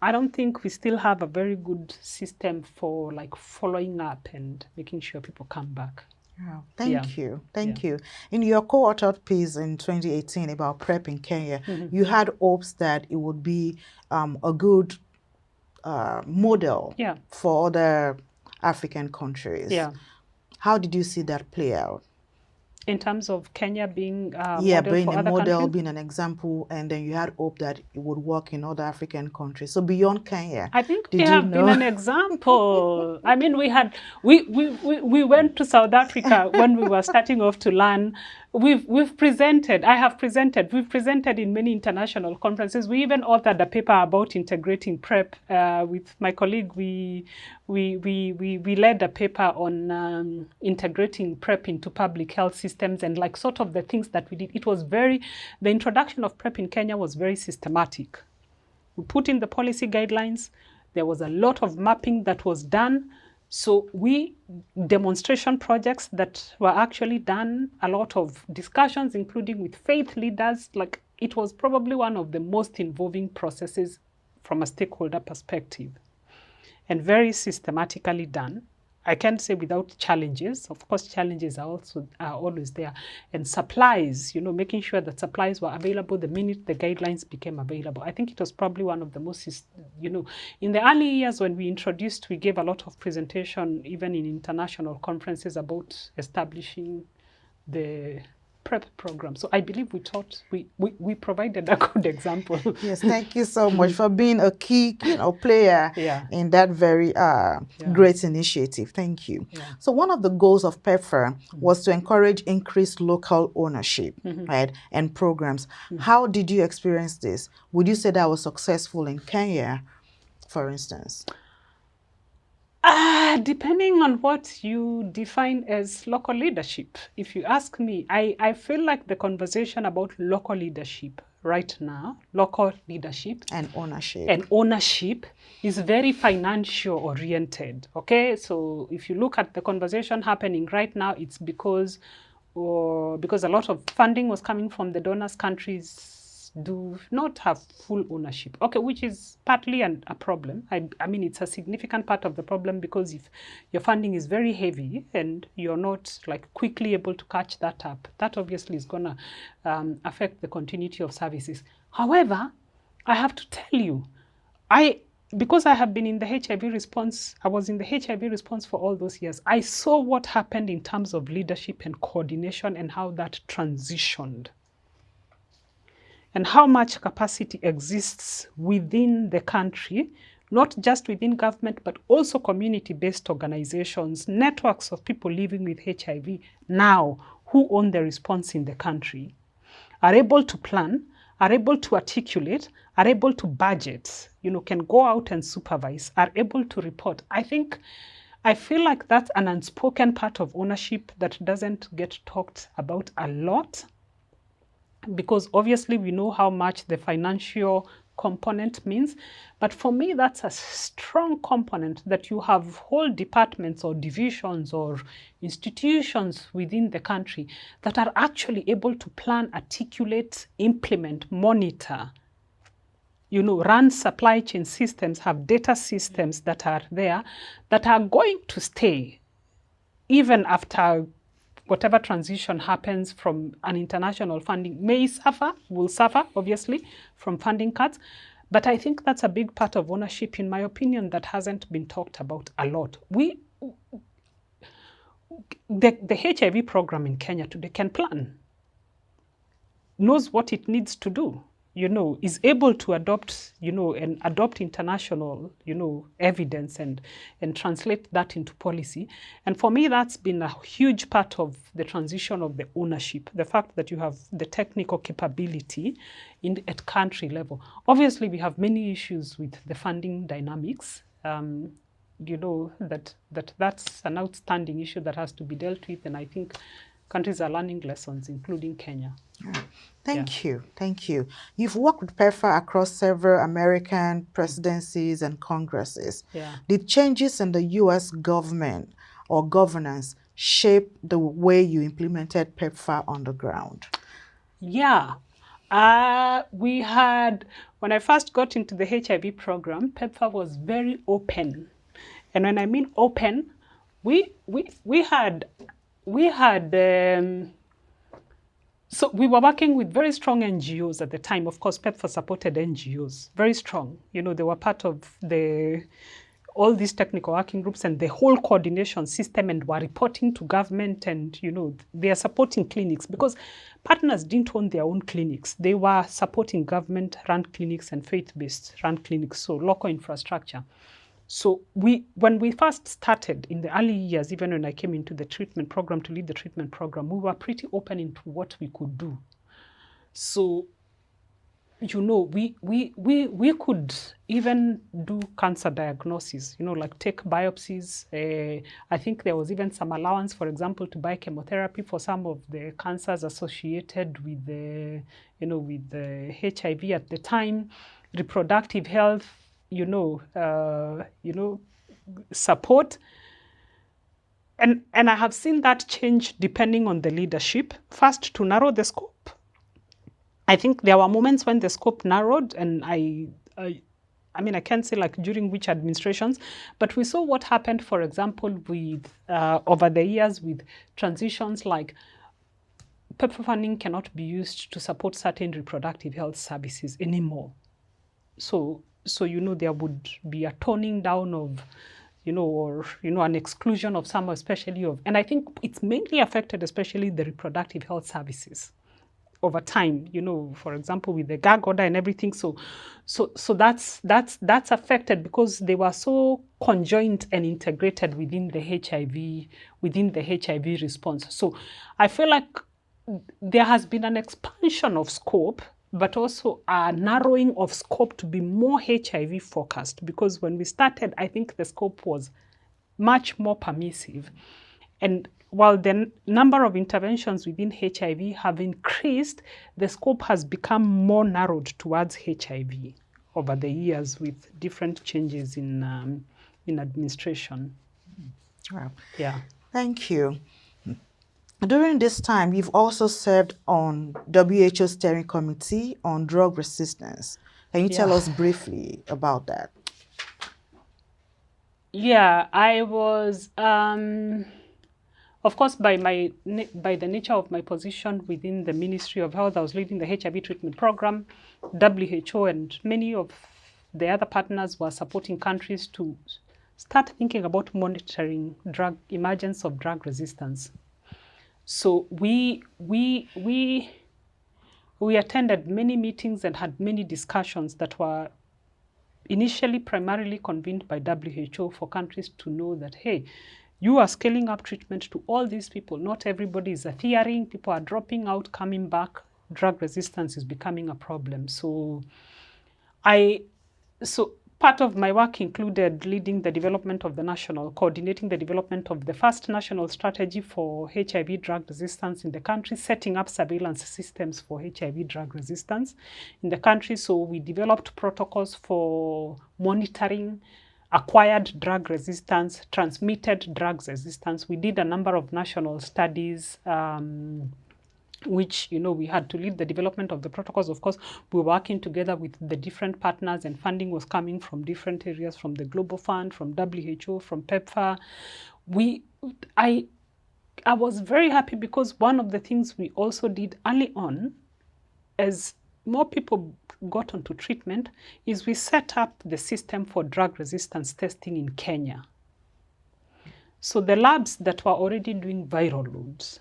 I don't think we still have a very good system for like following up and making sure people come back. Oh, thank you. In your co-authored piece in 2018 about PrEP in Kenya, you had hopes that it would be a good model for other African countries. How did you see that play out? In terms of Kenya being a being a model, countries? being an example, and then you had hope that it would work in other African countries. So beyond Kenya, I think we have been an example. I mean, we went to South Africa when we were starting off to learn. We've presented in many international conferences. We even authored a paper about integrating PrEP with my colleague. We led a paper on integrating PrEP into public health systems, and like sort of the things that we did. It was the introduction of PrEP in Kenya was very systematic. We put in the policy guidelines. There was a lot of mapping that was done. So demonstration projects that were actually done, a lot of discussions, including with faith leaders. Like, it was probably one of the most involving processes from a stakeholder perspective, and very systematically done. I can't say without challenges. Of course, challenges are always there. And supplies, you know, making sure that supplies were available the minute the guidelines became available. I think it was probably one of the most, you know, in the early years when we introduced, we gave a lot of presentation, even in international conferences, about establishing the PrEP program. So I believe we provided a good example. Yes, thank you so much for being a key, player in that very great initiative. Thank you. So one of the goals of PEPFAR was to encourage increased local ownership, right, and programs. How did you experience this? Would you say that was successful in Kenya, for instance? Depending on what you define as local leadership. If you ask me, I feel like the conversation about local leadership right now, local leadership and ownership. And ownership is very financial oriented. Okay, so if you look at the conversation happening right now, it's because a lot of funding was coming from the donors countries do not have full ownership. Okay, which is partly a problem. I mean, it's a significant part of the problem, because if your funding is very heavy and you're not like quickly able to catch that up, that obviously is gonna affect the continuity of services. However, I have to tell you, because I have been in the HIV response, I was in the HIV response for all those years. I saw what happened in terms of leadership and coordination and how that transitioned, and how much capacity exists within the country, not just within government, but also community-based organizations, networks of people living with HIV now who own the response in the country, are able to plan, are able to articulate, are able to budget, can go out and supervise, are able to report. I feel like that's an unspoken part of ownership that doesn't get talked about a lot, because obviously we know how much the financial component means. But for me, that's a strong component, that you have whole departments or divisions or institutions within the country that are actually able to plan, articulate, implement, monitor, run supply chain systems, have data systems that are there, that are going to stay even after whatever transition happens from an international funding will suffer, obviously, from funding cuts. But I think that's a big part of ownership, in my opinion, that hasn't been talked about a lot. The HIV program in Kenya today can plan, knows what it needs to do, is able to adopt, and adopt international, evidence and translate that into policy. And for me, that's been a huge part of the transition of the ownership, the fact that you have the technical capability at country level. Obviously, we have many issues with the funding dynamics. That's an outstanding issue that has to be dealt with, and I think countries are learning lessons, including Kenya. Thank you. You've worked with PEPFAR across several American presidencies and congresses. Yeah. Did changes in the U.S. government or governance shape the way you implemented PEPFAR on the ground? Yeah. When I first got into the HIV program, PEPFAR was very open. And when I mean open, so we were working with very strong NGOs at the time. Of course, PEPFAR supported NGOs, very strong. They were part of all these technical working groups and the whole coordination system, and were reporting to government, and they are supporting clinics, because partners didn't own their own clinics. They were supporting government-run clinics and faith-based run clinics, so local infrastructure. So when we first started in the early years, even when I came into the treatment program to lead the treatment program, we were pretty open into what we could do. So, we could even do cancer diagnosis, like take biopsies. I think there was even some allowance, for example, to buy chemotherapy for some of the cancers associated with the HIV at the time, reproductive health, support. And I have seen that change depending on the leadership. First, to narrow the scope. I think there were moments when the scope narrowed, and I can't say like during which administrations, but we saw what happened, for example, with over the years with transitions like PEPFAR funding cannot be used to support certain reproductive health services anymore. So there would be a toning down of, an exclusion of some, especially of, and I think it's mainly affected especially the reproductive health services over time, for example, with the gag order and everything. So that's affected because they were so conjoined and integrated within the HIV response. So I feel like there has been an expansion of scope, but also a narrowing of scope to be more HIV focused, because when we started, I think the scope was much more permissive. And while the number of interventions within HIV have increased, the scope has become more narrowed towards HIV over the years with different changes in administration. Wow. Yeah. Thank you. During this time, you've also served on WHO Steering Committee on Drug Resistance. Can you tell us briefly about that? Yeah, I was, of course, by the nature of my position within the Ministry of Health, I was leading the HIV treatment program. WHO and many of the other partners were supporting countries to start thinking about monitoring emergence of drug resistance. So we attended many meetings and had many discussions that were initially primarily convened by WHO for countries to know that, hey, you are scaling up treatment to all these people. Not everybody is adhering. People are dropping out, coming back. Drug resistance is becoming a problem. So part of my work included coordinating the development of the first national strategy for HIV drug resistance in the country, setting up surveillance systems for HIV drug resistance in the country. So we developed protocols for monitoring acquired drug resistance, transmitted drug resistance. We did a number of national studies, which, we had to lead the development of the protocols. Of course, we were working together with the different partners, and funding was coming from different areas, from the Global Fund, from WHO, from PEPFAR. I was very happy because one of the things we also did early on, as more people got onto treatment, is we set up the system for drug resistance testing in Kenya. So the labs that were already doing viral loads,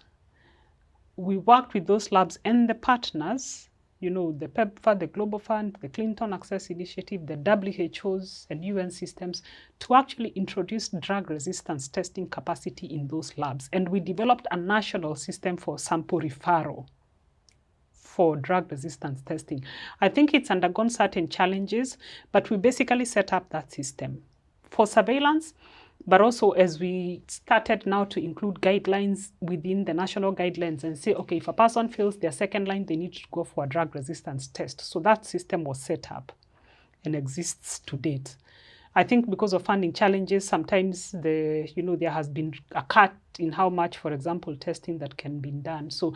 we worked with those labs and the partners, the PEPFAR, the Global Fund, the Clinton Access Initiative, the WHO's and UN systems, to actually introduce drug resistance testing capacity in those labs. And we developed a national system for sample referral for drug resistance testing. I think it's undergone certain challenges, but we basically set up that system for surveillance. But also, as we started now to include guidelines within the national guidelines and say, okay, if a person fails their second line, they need to go for a drug resistance test. So that system was set up and exists to date. I think because of funding challenges, sometimes there has been a cut in how much, for example, testing that can be done. So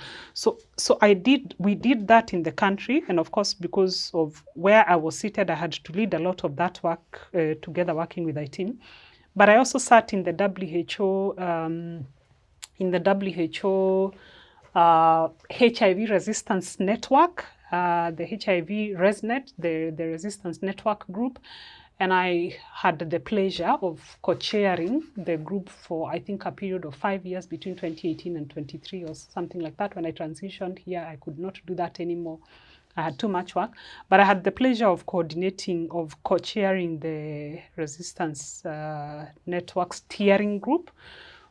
we did that in the country, and of course, because of where I was seated, I had to lead a lot of that work together, working with my team. But I also sat in the WHO, HIV resistance network, the HIV ResNet, the resistance network group. And I had the pleasure of co-chairing the group for, I think, a period of 5 years between 2018 and 23 or something like that. When I transitioned here, I could not do that anymore. I had too much work, but I had the pleasure of co-chairing the resistance network steering group,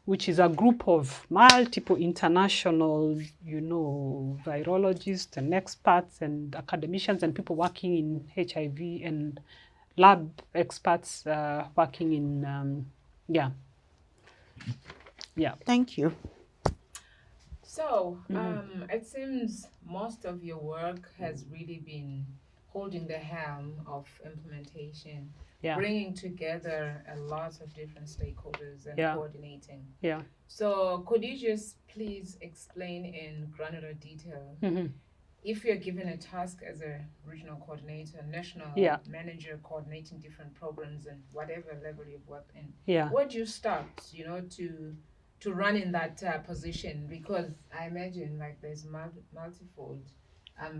which is a group of multiple international, virologists and experts and academicians and people working in HIV and lab experts working in, yeah. Thank you. So, it seems most of your work has really been holding the helm of implementation, bringing together a lot of different stakeholders and coordinating. Yeah. So, could you just please explain in granular detail, if you're given a task as a regional coordinator, national manager coordinating different programs and whatever level you've worked in, where do you start, to run in that position? Because I imagine there's multifold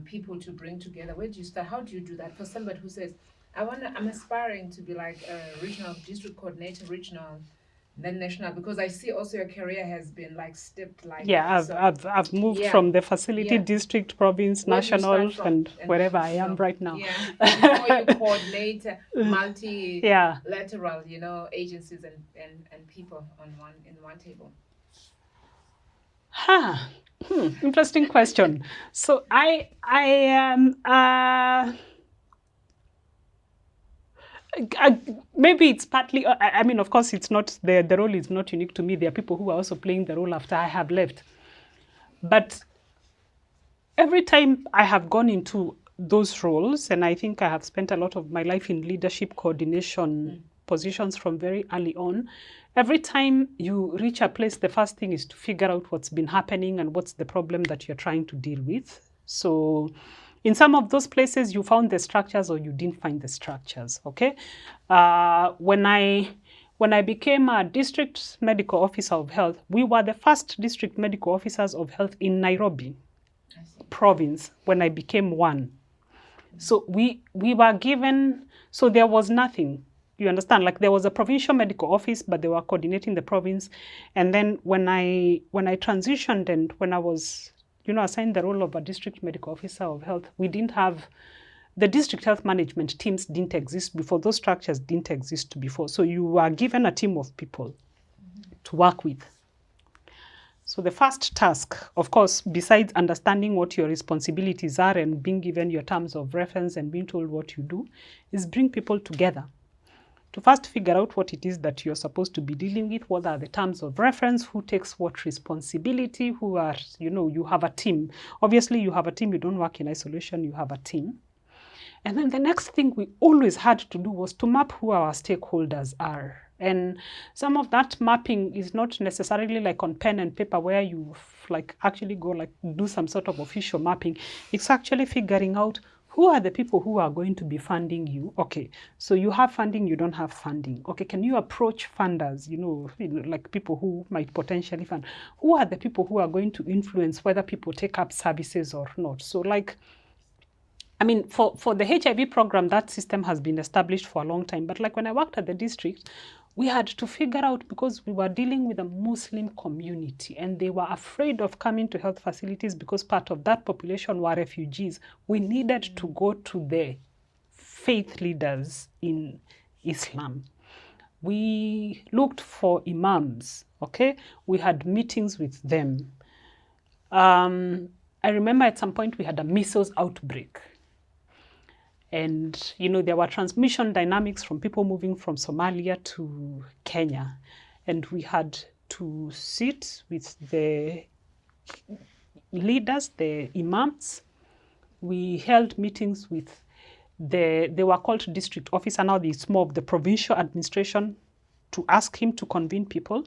people to bring together. Where do you start? How do you do that for somebody who says, I'm aspiring to be like a regional district coordinator, regional, then national? Because I see also your career has been stepped I've moved from the facility, district, province, national, and wherever I am right now. Before you coordinate multilateral, agencies and people in one table. Interesting question. So I am maybe it's partly, I mean, of course, it's not, the role is not unique to me. There are people who are also playing the role after I have left. But every time I have gone into those roles, and I think I have spent a lot of my life in leadership coordination positions from very early on, every time you reach a place, the first thing is to figure out what's been happening and what's the problem that you're trying to deal with. So in some of those places, you found the structures or you didn't find the structures, okay? When I became a district medical officer of health, we were the first district medical officers of health in Nairobi province when I became one. So we were given, so there was nothing. You understand? Like there was a provincial medical office, but they were coordinating the province. And then when I transitioned and when I was, assigned the role of a district medical officer of health, we didn't have, the district health management teams didn't exist before. Those structures didn't exist before. So you were given a team of people to work with. So the first task, of course, besides understanding what your responsibilities are and being given your terms of reference and being told what you do, is bring people together to first figure out what it is that you're supposed to be dealing with, what are the terms of reference, who takes what responsibility, who are, you have a team. Obviously, you have a team, you don't work in isolation, you have a team. And then the next thing we always had to do was to map who our stakeholders are. And some of that mapping is not necessarily like on pen and paper where you actually go do some sort of official mapping. It's actually figuring out who are the people who are going to be funding you. Okay, so you have funding, you don't have funding. Okay, can you approach funders, like people who might potentially fund? Who are the people who are going to influence whether people take up services or not? So for the HIV program, that system has been established for a long time. But when I worked at the district, we had to figure out, because we were dealing with a Muslim community and they were afraid of coming to health facilities because part of that population were refugees. We needed to go to the faith leaders in Islam. We looked for imams, okay? We had meetings with them. I remember at some point we had a measles outbreak. And, there were transmission dynamics from people moving from Somalia to Kenya. And we had to sit with the leaders, the imams. We held meetings with they were called district officer. Now it's more of the provincial administration, to ask him to convene people.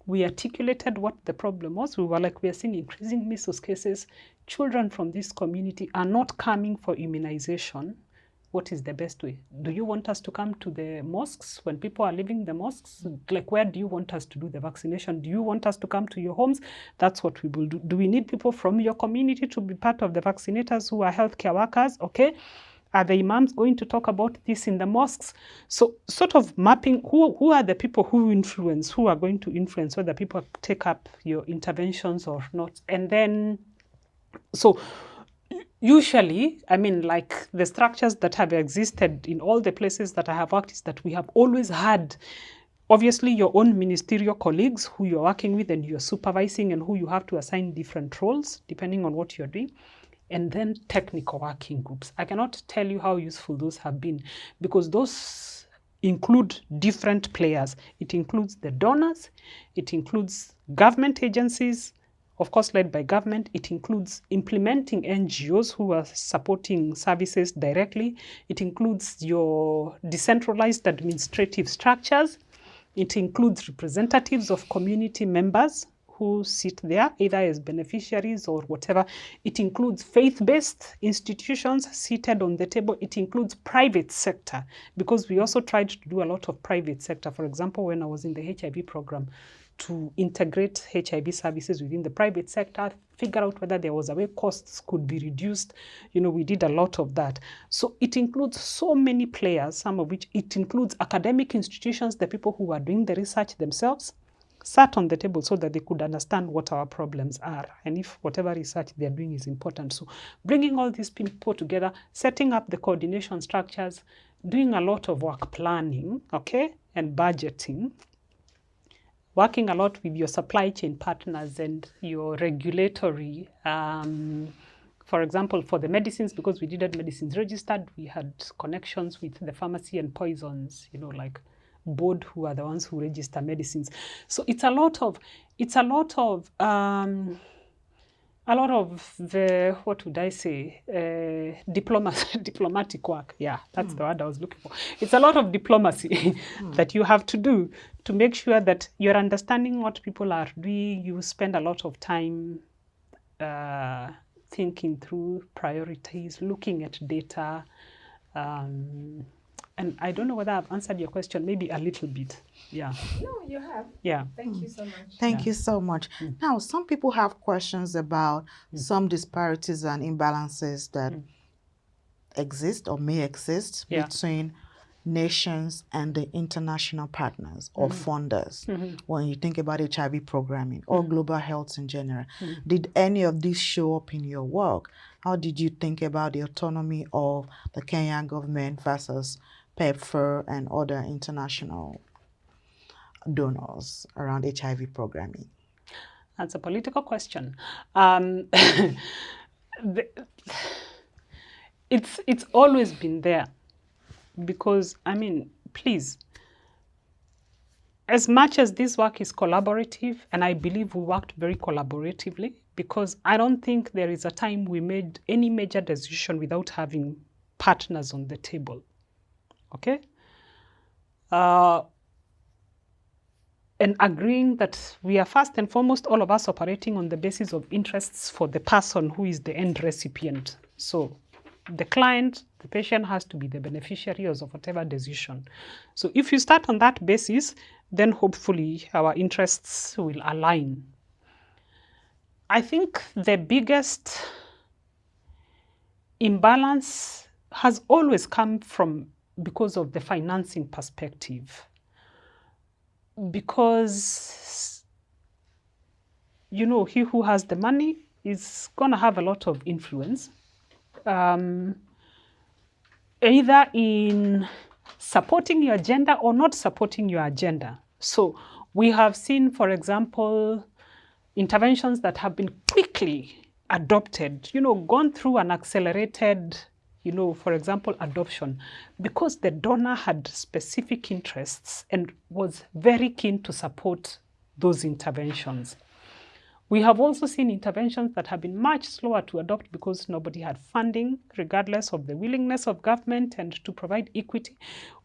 We articulated what the problem was. We were we are seeing increasing measles cases. Children from this community are not coming for immunization. What is the best way? Do you want us to come to the mosques when people are leaving the mosques? Where do you want us to do the vaccination? Do you want us to come to your homes? That's what we will do. Do we need people from your community to be part of the vaccinators who are healthcare workers? Okay. Are the imams going to talk about this in the mosques? So sort of mapping who are the people who influence, who are going to influence whether people take up your interventions or not. And then, so usually, the structures that have existed in all the places that I have worked is that we have always had, obviously, your own ministerial colleagues who you're working with and you're supervising and who you have to assign different roles depending on what you're doing. And then technical working groups. I cannot tell you how useful those have been, because those include different players. It includes the donors, it includes government agencies, of course led by government. It includes implementing NGOs who are supporting services directly. It includes your decentralized administrative structures. It includes representatives of community members who sit there either as beneficiaries or whatever. It includes faith-based institutions seated on the table. It includes private sector, because we also tried to do a lot of private sector. For example, when I was in the HIV program, to integrate HIV services within the private sector, figure out whether there was a way costs could be reduced. We did a lot of that. So it includes so many players, some of which it includes academic institutions, the people who are doing the research themselves, sat on the table so that they could understand what our problems are and if whatever research they're doing is important. So bringing all these people together, setting up the coordination structures, doing a lot of work planning, okay, and budgeting, working a lot with your supply chain partners and your regulatory for example, for the medicines, because we needed medicines registered, we had connections with the pharmacy and poisons, like board, who are the ones who register medicines. So it's a lot of the, what would I say, diplomatic work. Yeah, that's the word I was looking for. It's a lot of diplomacy that you have to do to make sure that you're understanding what people are doing. You spend a lot of time thinking through priorities, looking at data. And I don't know whether I've answered your question, maybe a little bit. Yeah. No, you have. Yeah. Thank you so much. Thank you so much. Now, some people have questions about some disparities and imbalances that exist or may exist between nations and the international partners or funders when you think about HIV programming or global health in general. Did any of these show up in your work? How did you think about the autonomy of the Kenyan government versus PEPFAR and other international donors around HIV programming? That's a political question. It's always been there, because, please, as much as this work is collaborative, and I believe we worked very collaboratively, because I don't think there is a time we made any major decision without having partners on the table. Okay? And agreeing that we are first and foremost, all of us operating on the basis of interests for the person who is the end recipient. So the client, the patient, has to be the beneficiaries of whatever decision. So if you start on that basis, then hopefully our interests will align. I think the biggest imbalance has always come because of the financing perspective. Because, he who has the money is going to have a lot of influence, either in supporting your agenda or not supporting your agenda. So we have seen, for example, interventions that have been quickly adopted, gone through an accelerated, for example, adoption, because the donor had specific interests and was very keen to support those interventions. We have also seen interventions that have been much slower to adopt because nobody had funding, regardless of the willingness of government and to provide equity.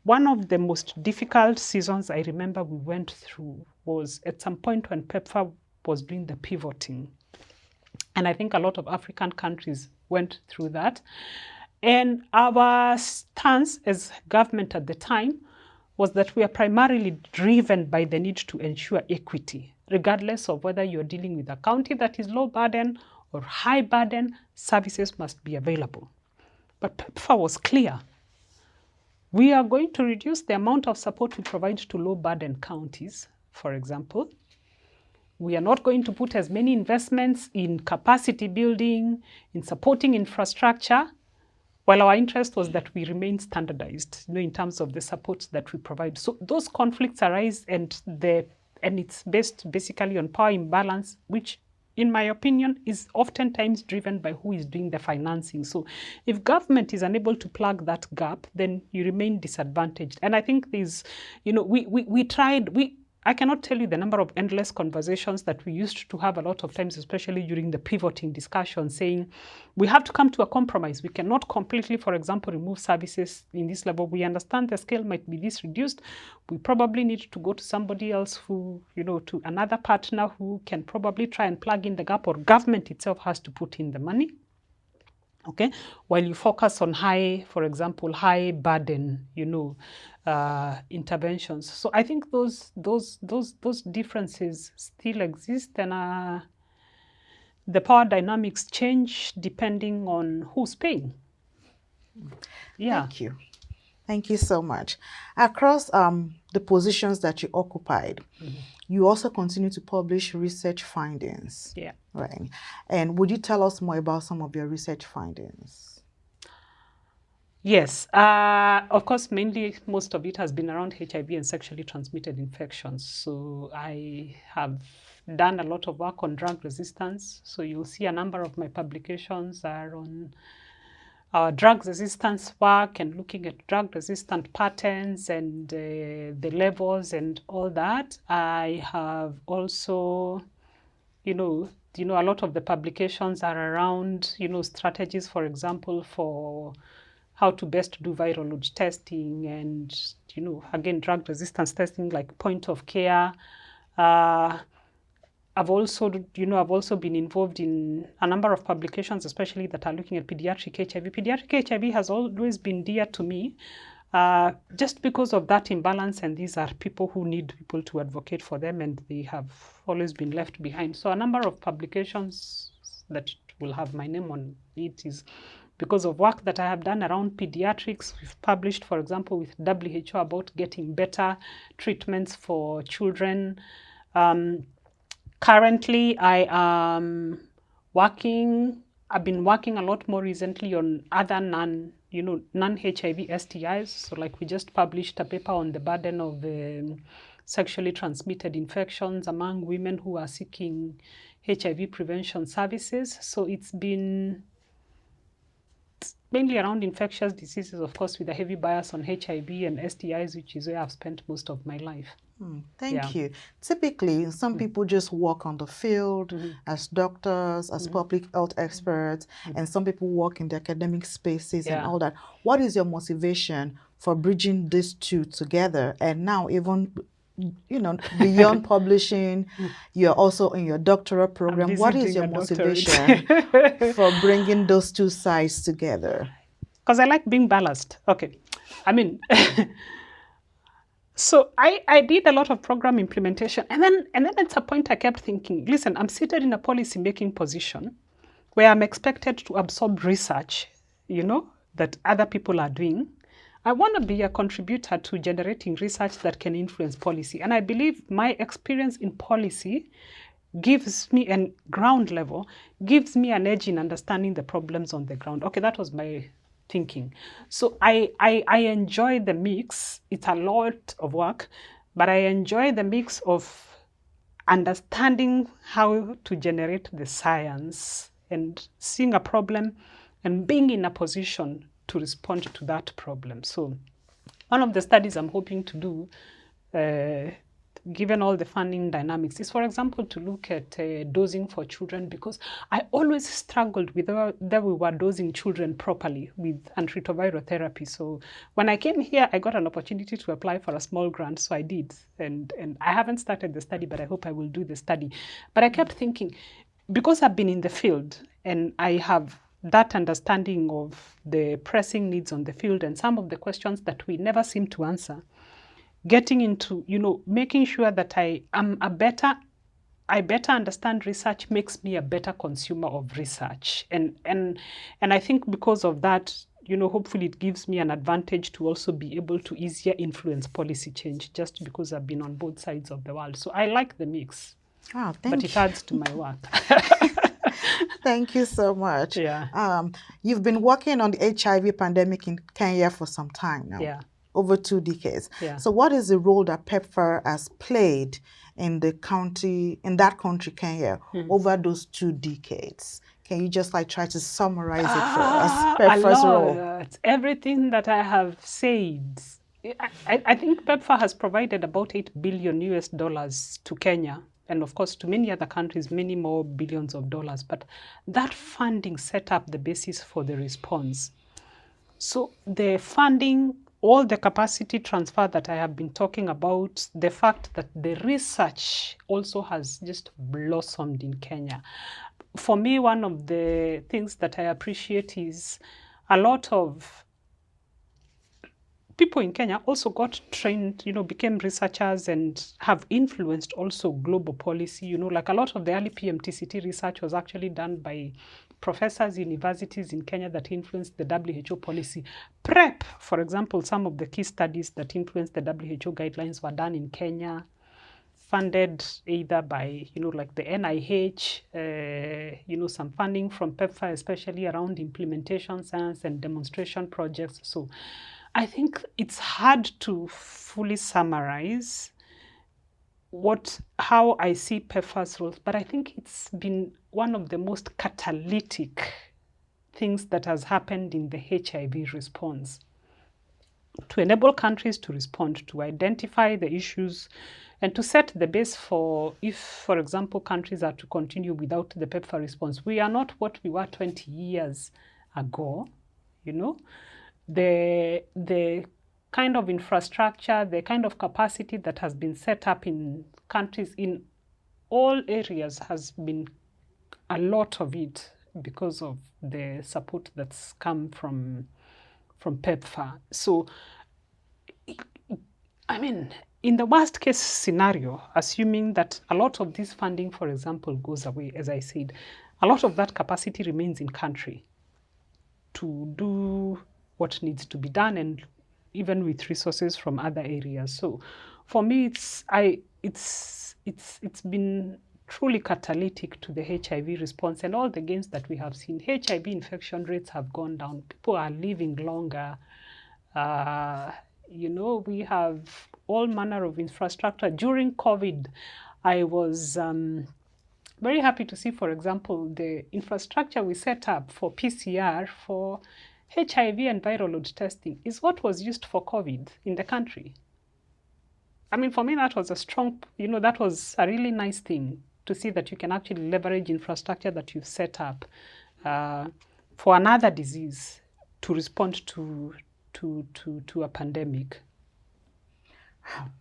One of the most difficult seasons I remember we went through was at some point when PEPFAR was doing the pivoting. And I think a lot of African countries went through that. And our stance as government at the time was that we are primarily driven by the need to ensure equity, regardless of whether you're dealing with a county that is low burden or high burden, services must be available. But PEPFAR was clear. We are going to reduce the amount of support we provide to low burden counties, for example. We are not going to put as many investments in capacity building, in supporting infrastructure, while our interest was that we remain standardized, in terms of the support that we provide. So those conflicts arise, and it's based basically on power imbalance, which, in my opinion, is oftentimes driven by who is doing the financing. So if government is unable to plug that gap, then you remain disadvantaged. And I think there's, I cannot tell you the number of endless conversations that we used to have a lot of times, especially during the pivoting discussion, saying we have to come to a compromise. We cannot completely, for example, remove services in this level. We understand the scale might be this reduced. We probably need to go to somebody else who, to another partner who can probably try and plug in the gap, or government itself has to put in the money. Okay, while you focus on high burden, interventions. So I think those differences still exist, and the power dynamics change depending on who's paying. Yeah. Thank you so much. Across the positions that you occupied, you also continue to publish research findings. Yeah. Right. And would you tell us more about some of your research findings? Yes. Of course, mainly most of it has been around HIV and sexually transmitted infections. So I have done a lot of work on drug resistance. So you'll see a number of my publications are on drug resistance work and looking at drug resistant patterns and the levels and all that. I have also, a lot of the publications are around, strategies, for example, for how to best do viral load testing and, again, drug resistance testing like point of care. I've also been involved in a number of publications, especially that are looking at pediatric HIV. Pediatric HIV has always been dear to me, just because of that imbalance, and these are people who need people to advocate for them, and they have always been left behind. So a number of publications that will have my name on it is because of work that I have done around pediatrics. We've published, for example, with WHO about getting better treatments for children. Currently, I've been working a lot more recently on other non-HIV STIs. So like we just published a paper on the burden of sexually transmitted infections among women who are seeking HIV prevention services. So it's been mainly around infectious diseases, of course, with a heavy bias on HIV and STIs, which is where I've spent most of my life. Thank you. Typically, some people just work on the field as doctors, as public health experts, and some people work in the academic spaces and all that. What is your motivation for bridging these two together? And now even, beyond publishing, you're also in your doctoral program. What is your motivation for bringing those two sides together? Because I like being balanced. Okay. I mean... So I did a lot of program implementation, and then at a point I kept thinking, listen, I'm seated in a policy making position where I'm expected to absorb research, that other people are doing. I want to be a contributor to generating research that can influence policy. And I believe my experience in policy gives me, and ground level, gives me an edge in understanding the problems on the ground. Okay, that was my thinking. So I enjoy the mix. It's a lot of work, but I enjoy the mix of understanding how to generate the science and seeing a problem and being in a position to respond to that problem. So one of the studies I'm hoping to do, given all the funding dynamics, is, for example, to look at dosing for children, because I always struggled with whether we were dosing children properly with antiretroviral therapy. So when I came here, I got an opportunity to apply for a small grant, so I did. And I haven't started the study, but I hope I will do the study. But I kept thinking, because I've been in the field and I have that understanding of the pressing needs on the field and some of the questions that we never seem to answer, getting into, making sure that I better understand research makes me a better consumer of research. And I think because of that, hopefully it gives me an advantage to also be able to easier influence policy change, just because I've been on both sides of the world. So I like the mix. Oh, but it adds to my work. Thank you so much. Yeah. You've been working on the HIV pandemic in Kenya for some time now. Yeah. Over 2 decades. Yeah. So what is the role that PEPFAR has played in that country, Kenya, over those 2 decades? Can you just try to summarize it for us? PEPFAR's role. Everything that I have said. I think PEPFAR has provided about $8 billion to Kenya, and of course to many other countries, many more billions of dollars. But that funding set up the basis for the response. So the funding, all the capacity transfer that I have been talking about, the fact that the research also has just blossomed in Kenya. For me, one of the things that I appreciate is a lot of people in Kenya also got trained, became researchers and have influenced also global policy. Like a lot of the early PMTCT research was actually done by professors, universities in Kenya that influenced the WHO policy. PrEP, for example, some of the key studies that influenced the WHO guidelines were done in Kenya, funded either by, like the NIH, some funding from PEPFAR, especially around implementation science and demonstration projects. So I think it's hard to fully summarize how I see PEPFAR's roles, but I think it's been one of the most catalytic things that has happened in the HIV response to enable countries to respond, to identify the issues, and to set the base for if, for example, countries are to continue without the PEPFAR response. We are not what we were 20 years ago, you know. The kind of infrastructure, the kind of capacity that has been set up in countries in all areas has been a lot of it because of the support that's come from PEPFAR. So, I mean, in the worst case scenario, assuming that a lot of this funding, for example, goes away, as I said, a lot of that capacity remains in country to do what needs to be done, and even with resources from other areas. So for me, it's been truly catalytic to the HIV response and all the gains that we have seen. HIV infection rates have gone down. People are living longer. You know, we have all manner of infrastructure. During COVID, I was very happy to see, for example, the infrastructure we set up for PCR, for HIV and viral load testing is what was used for COVID in the country. I mean, for me, that was a strong, you know, that was a really nice thing to see that you can actually leverage infrastructure that you've set up for another disease to respond to a pandemic.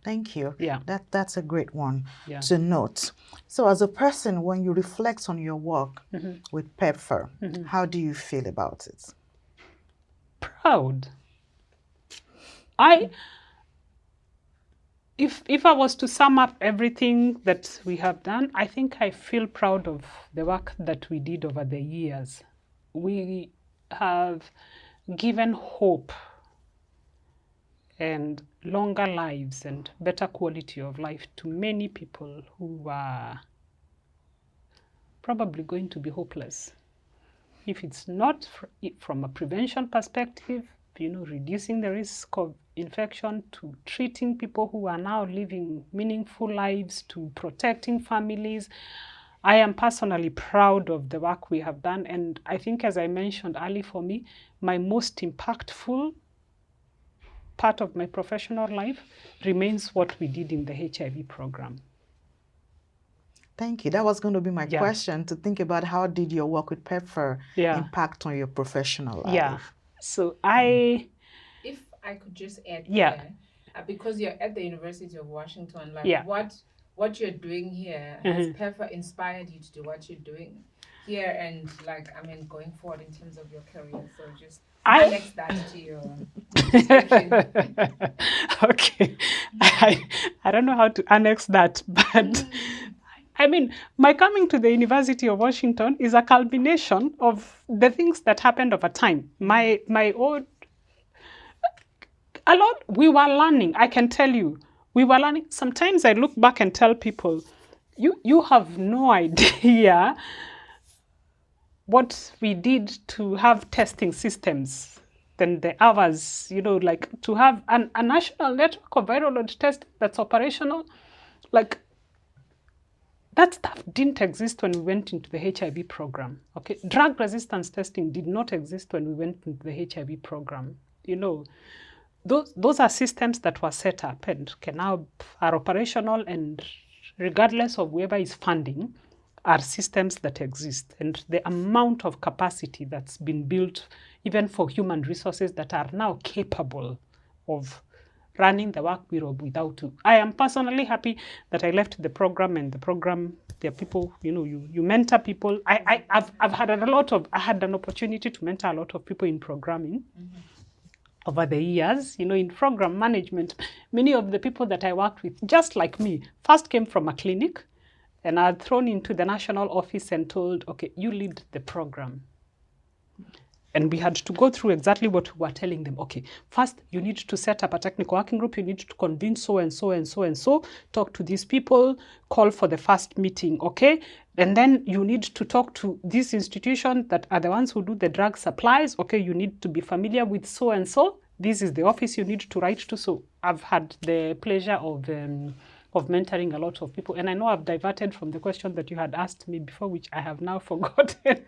Thank you. Yeah. That's a great one to note. So as a person, when you reflect on your work with PEPFAR, how do you feel about it? Proud. If I was to sum up everything that we have done, I think I feel proud of the work that we did over the years. We have given hope and longer lives and better quality of life to many people who are probably going to be hopeless. If it's not from a prevention perspective, you know, reducing the risk of infection, to treating people who are now living meaningful lives, to protecting families, I am personally proud of the work we have done. And I think, as I mentioned earlier, for me, my most impactful part of my professional life remains what we did in the HIV program. Thank you. That was going to be my question, to think about how did your work with PEPFAR impact on your professional life? Yeah. So if I could just add there, because you're at the University of Washington, like what you're doing here, has PEPFAR inspired you to do what you're doing here, and like, I mean, going forward in terms of your career? So just annex that to your description. Okay. I don't know how to annex that, but I mean, my coming to the University of Washington is a culmination of the things that happened over time. My own, a lot, we were learning, I can tell you. We were learning. Sometimes I look back and tell people, you have no idea what we did to have testing systems than the others, you know, like to have a national network of viral load testing that's operational. Like, that stuff didn't exist when we went into the HIV program. Okay, drug resistance testing did not exist when we went into the HIV program. You know, those are systems that were set up and are operational, and regardless of whoever is funding, are systems that exist. And the amount of capacity that's been built, even for human resources that are now capable of running the work bureau without you. I am personally happy that I left the program, and the program, there are people, you know, you mentor people. I've had I had an opportunity to mentor a lot of people in programming over the years. You know, in program management, many of the people that I worked with, just like me, first came from a clinic, and are thrown into the national office and told, okay, you lead the program. And we had to go through exactly what we were telling them. Okay, first, you need to set up a technical working group. You need to convince so and so and so and so, talk to these people, call for the first meeting, okay? And then you need to talk to this institution that are the ones who do the drug supplies. Okay, you need to be familiar with so and so. This is the office you need to write to. So I've had the pleasure of of mentoring a lot of people. And I know I've diverted from the question that you had asked me before, which I have now forgotten.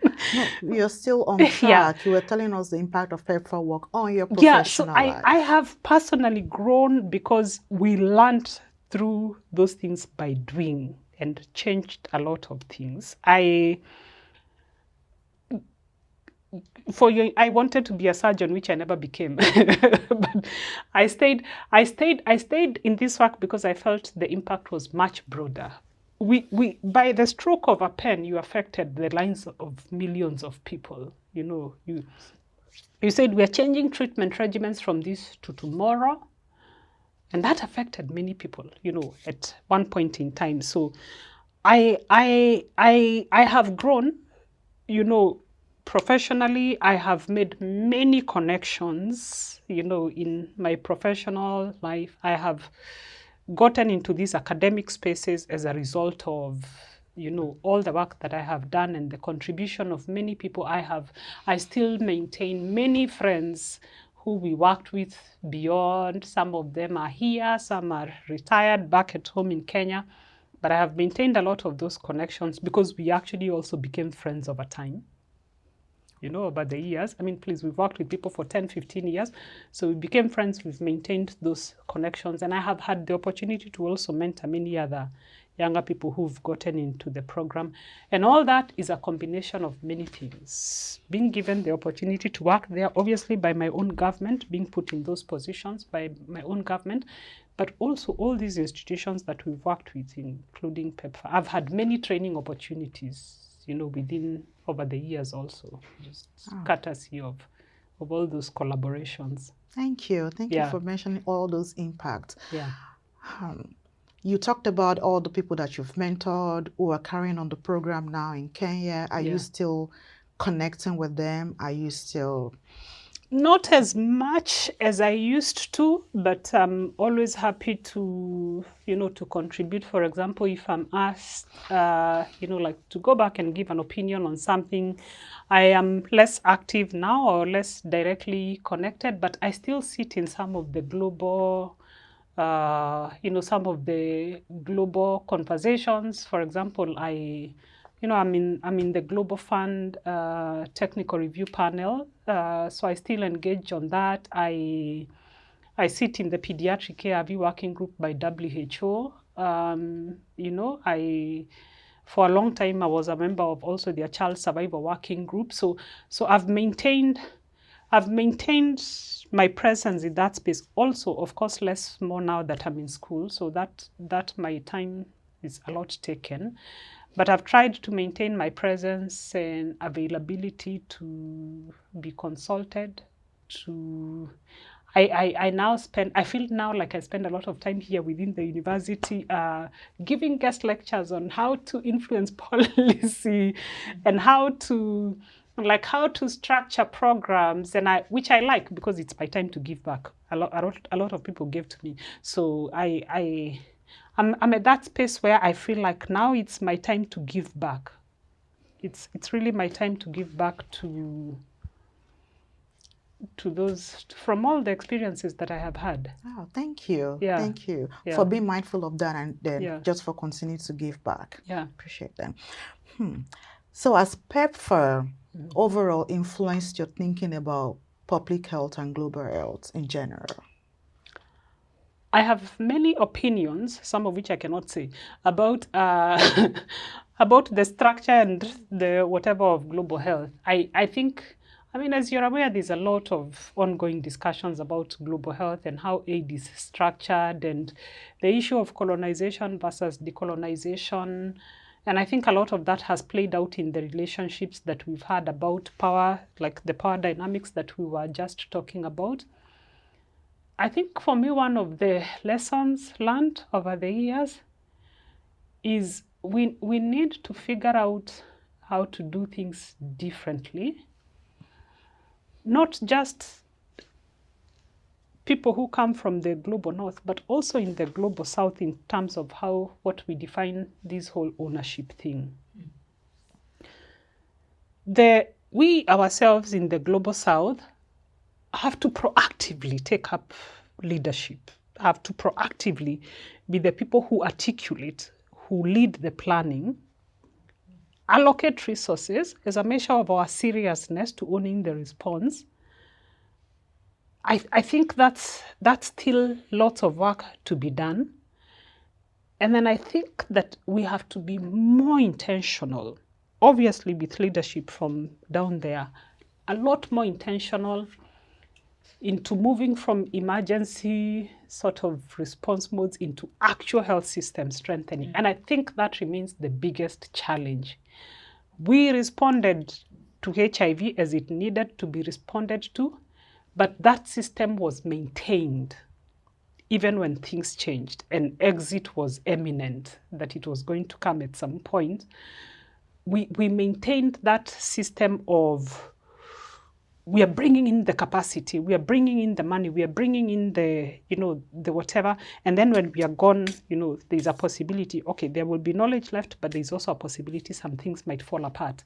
No, you're still on track. Yeah. You were telling us the impact of PEPFAR work on your Yeah, so professional life. I have personally grown because we learned through those things by doing and changed a lot of things. I wanted to be a surgeon, which I never became. But I stayed in this work because I felt the impact was much broader. We by the stroke of a pen, you affected the lives of millions of people. You know, you said we are changing treatment regimens from this to tomorrow, and that affected many people, you know, at one point in time. So I have grown, you know, professionally. I have made many connections, you know, in my professional life. I have gotten into these academic spaces as a result of, you know, all the work that I have done and the contribution of many people I still maintain many friends who we worked with beyond. Some of them are here, some are retired back at home in Kenya. But I have maintained a lot of those connections because we actually also became friends over time. You know, over the years. I mean, please, we've worked with people for 10, 15 years. So we became friends, we've maintained those connections. And I have had the opportunity to also mentor many other younger people who've gotten into the program. And all that is a combination of many things. Being given the opportunity to work there, obviously by my own government, being put in those positions by my own government, but also all these institutions that we've worked with, including PEPFAR. I've had many training opportunities, you know, over the years also, just courtesy of all those collaborations. Thank you. Thank you for mentioning all those impacts. Yeah. You talked about all the people that you've mentored who are carrying on the program now in Kenya. Are you still connecting with them? Are you still... Not as much as I used to, but I'm always happy to, you know, to contribute. For example, if I'm asked, you know, like to go back and give an opinion on something, I am less active now or less directly connected, but I still sit in some of the global, you know, some of the global conversations. For example, I'm in the Global Fund technical review panel, so I still engage on that. I sit in the pediatric ARV working group by WHO. You know, for a long time I was a member of also their child survivor working group. So I've maintained my presence in that space. Also, of course, less more now that I'm in school. So that my time is a lot taken. But I've tried to maintain my presence and availability to be consulted. I feel now like I spend a lot of time here within the university giving guest lectures on how to influence policy and how to structure programs, and which I like because it's my time to give back. A lot of people give to me. So I'm at that space where I feel like now it's my time to give back. It's really my time to give back to those, from all the experiences that I have had. Oh, thank you. Yeah. Thank you for being mindful of that and then just for continuing to give back. Yeah. Appreciate that. So as PEPFAR overall influenced your thinking about public health and global health in general? I have many opinions, some of which I cannot say, about about the structure and the whatever of global health. I think, I mean, as you're aware, there's a lot of ongoing discussions about global health and how aid is structured and the issue of colonization versus decolonization. And I think a lot of that has played out in the relationships that we've had about power, like the power dynamics that we were just talking about. I think for me, one of the lessons learned over the years is we need to figure out how to do things differently. Not just people who come from the global north, but also in the global south in terms of what we define this whole ownership thing. We ourselves in the global south have to proactively take up leadership. have to proactively be the people who articulate, who lead the planning, allocate resources as a measure of our seriousness to owning the response. I think that's still lots of work to be done. And then I think that we have to be more intentional, obviously with leadership from down there, a lot more intentional into moving from emergency sort of response modes into actual health system strengthening. And I think that remains the biggest challenge. We responded to HIV as it needed to be responded to, but that system was maintained even when things changed and exit was imminent, that it was going to come at some point. We maintained that system of, we are bringing in the capacity, we are bringing in the money, we are bringing in the, the whatever. And then when we are gone, there's a possibility, okay, there will be knowledge left, but there's also a possibility some things might fall apart.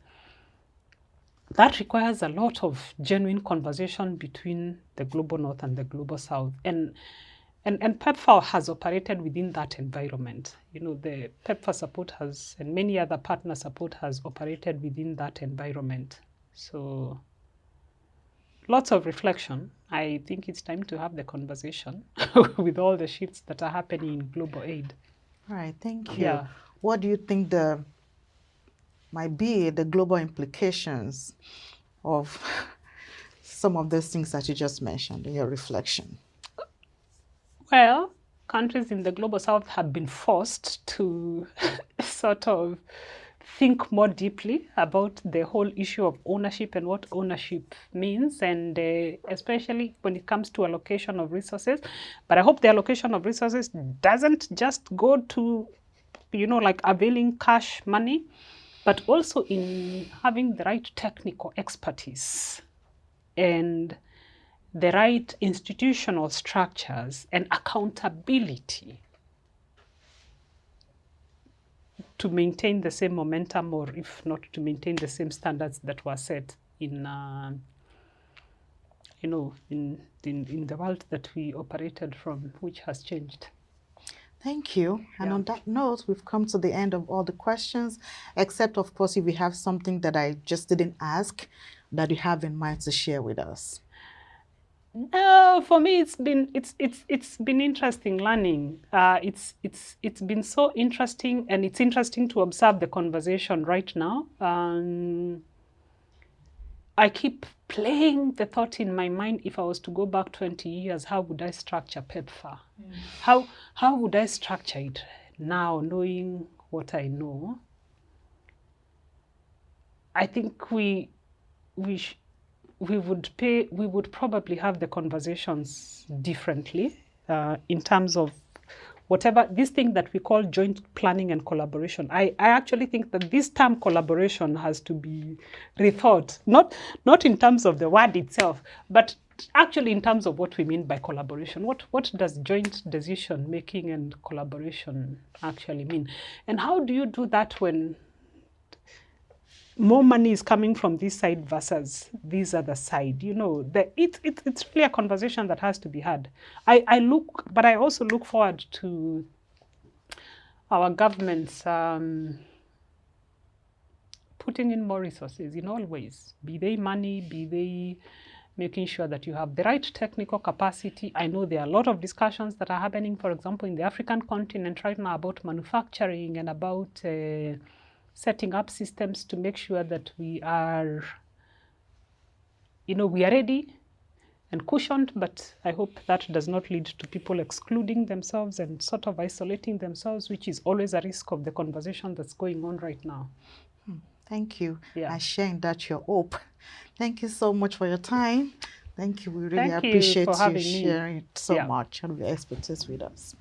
That requires a lot of genuine conversation between the global north and the global south. And PEPFAR has operated within that environment. The PEPFAR support has, and many other partner support has operated within that environment. So lots of reflection. I think it's time to have the conversation with all the shifts that are happening in global aid. All right, thank you. Yeah. What do you think might be the global implications of some of those things that you just mentioned in your reflection? Well, countries in the global south have been forced to sort of think more deeply about the whole issue of ownership and what ownership means, and especially when it comes to allocation of resources. But I hope the allocation of resources doesn't just go to, like availing cash money, but also in having the right technical expertise and the right institutional structures and accountability to maintain the same momentum, or if not to maintain the same standards that were set in, in the world that we operated from, which has changed. Thank you. And on that note, we've come to the end of all the questions, except of course, if you have something that I just didn't ask that you have in mind to share with us. For me, it's been interesting learning. It's been so interesting, and it's interesting to observe the conversation right now. I keep playing the thought in my mind, if I was to go back 20 years, how would I structure PEPFAR? How would I structure it now, knowing what I know? I think we would probably have the conversations differently in terms of whatever, this thing that we call joint planning and collaboration. I actually think that this term collaboration has to be rethought, not in terms of the word itself, but actually in terms of what we mean by collaboration. What does joint decision making and collaboration actually mean? And how do you do that when more money is coming from this side versus this other side? It's really a conversation that has to be had. But I also look forward to our governments putting in more resources in all ways, be they money, be they making sure that you have the right technical capacity. I know there are a lot of discussions that are happening, for example, in the African continent right now about manufacturing and about setting up systems to make sure that we are ready and cushioned, but I hope that does not lead to people excluding themselves and sort of isolating themselves, which is always a risk of the conversation that's going on right now. Thank you. Yeah. I share in that your hope. Thank you so much for your time. Thank you. We really appreciate you sharing so much and your expertise with us.